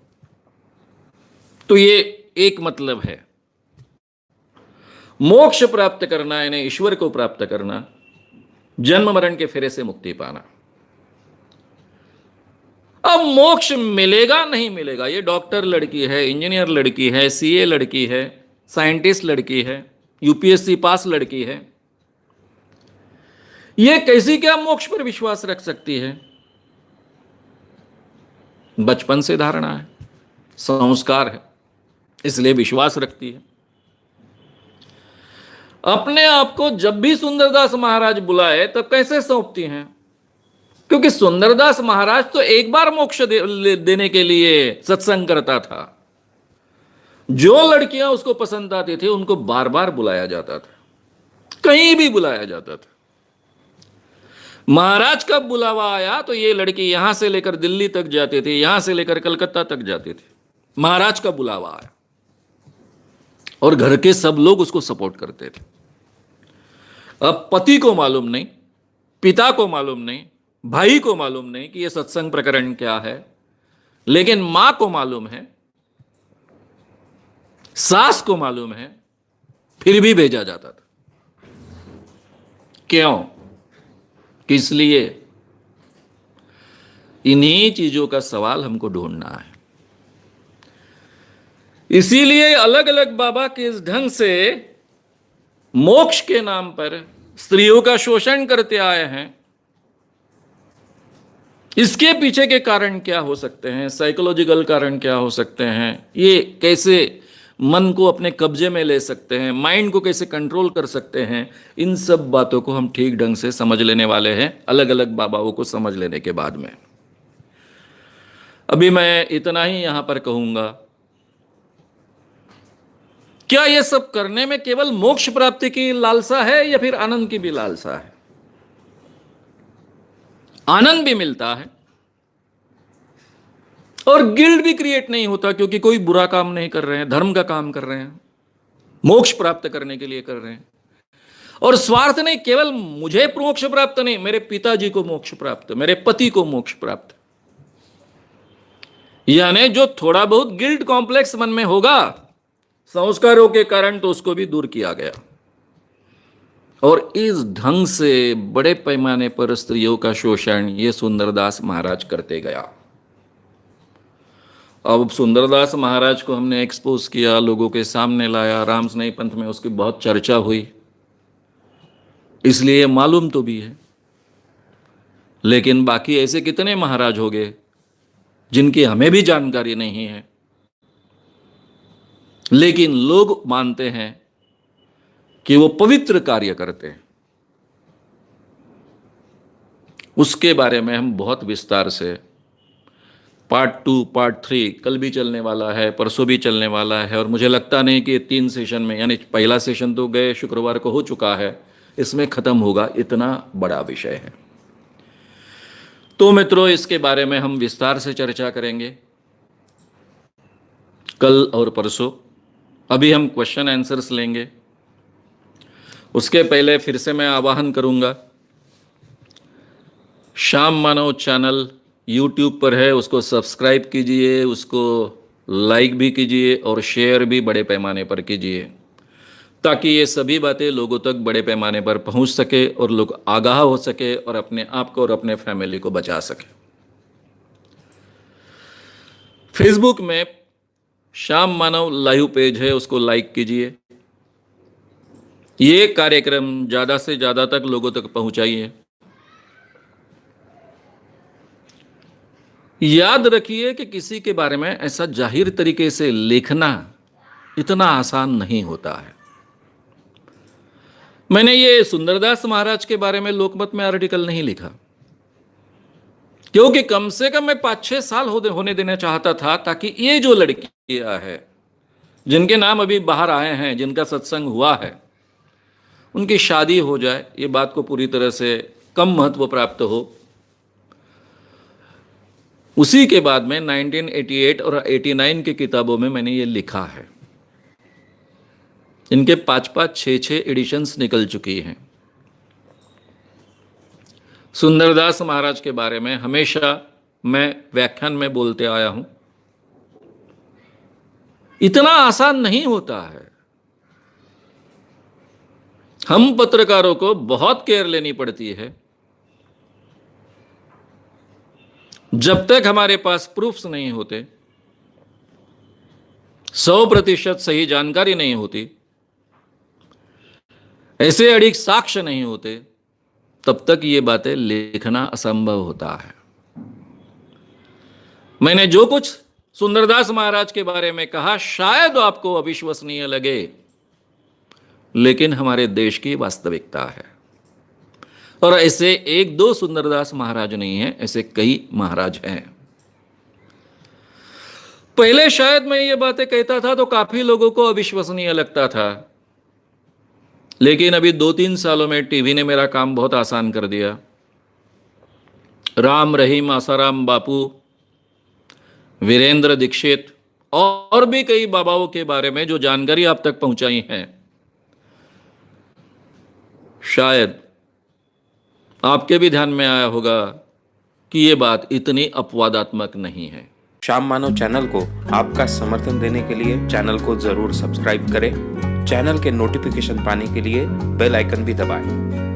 तो ये एक मतलब है, मोक्ष प्राप्त करना यानी ईश्वर को प्राप्त करना, जन्म मरण के फेरे से मुक्ति पाना। अब मोक्ष मिलेगा नहीं मिलेगा, ये डॉक्टर लड़की है, इंजीनियर लड़की है, सीए लड़की है, साइंटिस्ट लड़की है, यूपीएससी पास लड़की है, ये कैसी क्या मोक्ष पर विश्वास रख सकती है? बचपन से धारणा है, संस्कार है, इसलिए विश्वास रखती है। अपने आप को जब भी सुंदरदास महाराज बुलाए तब कैसे सौंपती हैं? क्योंकि सुंदरदास महाराज तो एक बार मोक्ष देने के लिए सत्संग करता था। जो लड़कियां उसको पसंद आती थी उनको बार बार बुलाया जाता था, कहीं भी बुलाया जाता था। महाराज का बुलावा आया तो ये लड़की यहां से लेकर दिल्ली तक जाती थी, यहां से लेकर कलकत्ता तक जाती थी। महाराज का बुलावा आया और घर के सब लोग उसको सपोर्ट करते थे। अब पति को मालूम नहीं, पिता को मालूम नहीं, भाई को मालूम नहीं कि यह सत्संग प्रकरण क्या है, लेकिन मां को मालूम है, सास को मालूम है, फिर भी भेजा जाता था। क्यों? किस लिए? इन्हीं चीजों का सवाल हमको ढूंढना है। इसीलिए अलग अलग बाबा किस ढंग से मोक्ष के नाम पर स्त्रियों का शोषण करते आए हैं, इसके पीछे के कारण क्या हो सकते हैं, साइकोलॉजिकल कारण क्या हो सकते हैं, ये कैसे मन को अपने कब्जे में ले सकते हैं, माइंड को कैसे कंट्रोल कर सकते हैं, इन सब बातों को हम ठीक ढंग से समझ लेने वाले हैं अलग अलग बाबाओं को समझ लेने के बाद में। अभी मैं इतना ही यहां पर कहूंगा। क्या यह सब करने में केवल मोक्ष प्राप्ति की लालसा है या फिर आनंद की भी लालसा है? आनंद भी मिलता है और गिल्ट भी क्रिएट नहीं होता, क्योंकि कोई बुरा काम नहीं कर रहे हैं, धर्म का काम कर रहे हैं, मोक्ष प्राप्त करने के लिए कर रहे हैं। और स्वार्थ नहीं, केवल मुझे मोक्ष प्राप्त नहीं, मेरे पिताजी को मोक्ष प्राप्त, मेरे पति को मोक्ष प्राप्त। यानी जो थोड़ा बहुत गिल्ट कॉम्प्लेक्स मन में होगा संस्कारों के कारण, तो उसको भी दूर किया गया। और इस ढंग से बड़े पैमाने पर स्त्रियों का शोषण ये सुंदरदास महाराज करते गया। अब सुंदरदास महाराज को हमने एक्सपोज किया, लोगों के सामने लाया, राम स्नेही पंथ में उसकी बहुत चर्चा हुई, इसलिए मालूम तो भी है। लेकिन बाकी ऐसे कितने महाराज हो गए जिनकी हमें भी जानकारी नहीं है, लेकिन लोग मानते हैं कि वो पवित्र कार्य करते हैं। उसके बारे में हम बहुत विस्तार से पार्ट 2, पार्ट 3 कल भी चलने वाला है, परसों भी चलने वाला है, और मुझे लगता नहीं कि 3 सेशन में, यानी पहला सेशन तो गए शुक्रवार को हो चुका है, इसमें खत्म होगा, इतना बड़ा विषय है। तो मित्रों, इसके बारे में हम विस्तार से चर्चा करेंगे कल और परसों। अभी हम क्वेश्चन आंसर्स लेंगे। उसके पहले फिर से मैं आह्वान करूंगा, श्याम मानव चैनल यूट्यूब पर है, उसको सब्सक्राइब कीजिए, उसको लाइक भी कीजिए और शेयर भी बड़े पैमाने पर कीजिए, ताकि ये सभी बातें लोगों तक बड़े पैमाने पर पहुंच सके और लोग आगाह हो सके और अपने आप को और अपने फैमिली को बचा सके। फेसबुक में श्याम मानव लाइव पेज है, उसको लाइक कीजिए। ये कार्यक्रम ज़्यादा से ज़्यादा तक लोगों तक पहुंचाइए। याद रखिए कि किसी के बारे में ऐसा जाहिर तरीके से लिखना इतना आसान नहीं होता है। मैंने ये सुंदरदास महाराज के बारे में लोकमत में आर्टिकल नहीं लिखा, क्योंकि कम से कम मैं 5-6 साल होने देना चाहता था, ताकि ये जो लड़कियां हैं जिनके नाम अभी बाहर आए हैं, जिनका सत्संग हुआ है, उनकी शादी हो जाए, ये बात को पूरी तरह से कम महत्व प्राप्त हो। उसी के बाद में 1988 और 89 की किताबों में मैंने ये लिखा है। इनके 5-5, 6-6 एडिशंस निकल चुकी हैं। सुंदरदास महाराज के बारे में हमेशा मैं व्याख्यान में बोलते आया हूं, इतना आसान नहीं होता है। हम पत्रकारों को बहुत केयर लेनी पड़ती है। जब तक हमारे पास प्रूफ्स नहीं होते, 100% सही जानकारी नहीं होती, ऐसे अड़िग साक्ष्य नहीं होते, तब तक ये बातें लिखना असंभव होता है। मैंने जो कुछ सुंदरदास महाराज के बारे में कहा, शायद आपको अविश्वसनीय लगे, लेकिन हमारे देश की वास्तविकता है। और ऐसे 1-2 सुंदरदास महाराज नहीं हैं, ऐसे कई महाराज हैं। पहले शायद मैं ये बातें कहता था तो काफी लोगों को अविश्वसनीय लगता था, लेकिन अभी 2-3 सालों में टीवी ने मेरा काम बहुत आसान कर दिया। राम रहीम आसाराम बापू, वीरेंद्र दीक्षित और भी कई बाबाओं के बारे में जो जानकारी आप तक पहुंचाई है, शायद आपके भी ध्यान में आया होगा कि ये बात इतनी अपवादात्मक नहीं है। श्याम मानव चैनल को आपका समर्थन देने के लिए चैनल को जरूर सब्सक्राइब करें। चैनल के नोटिफिकेशन पाने के लिए बेल आइकन भी दबाएं।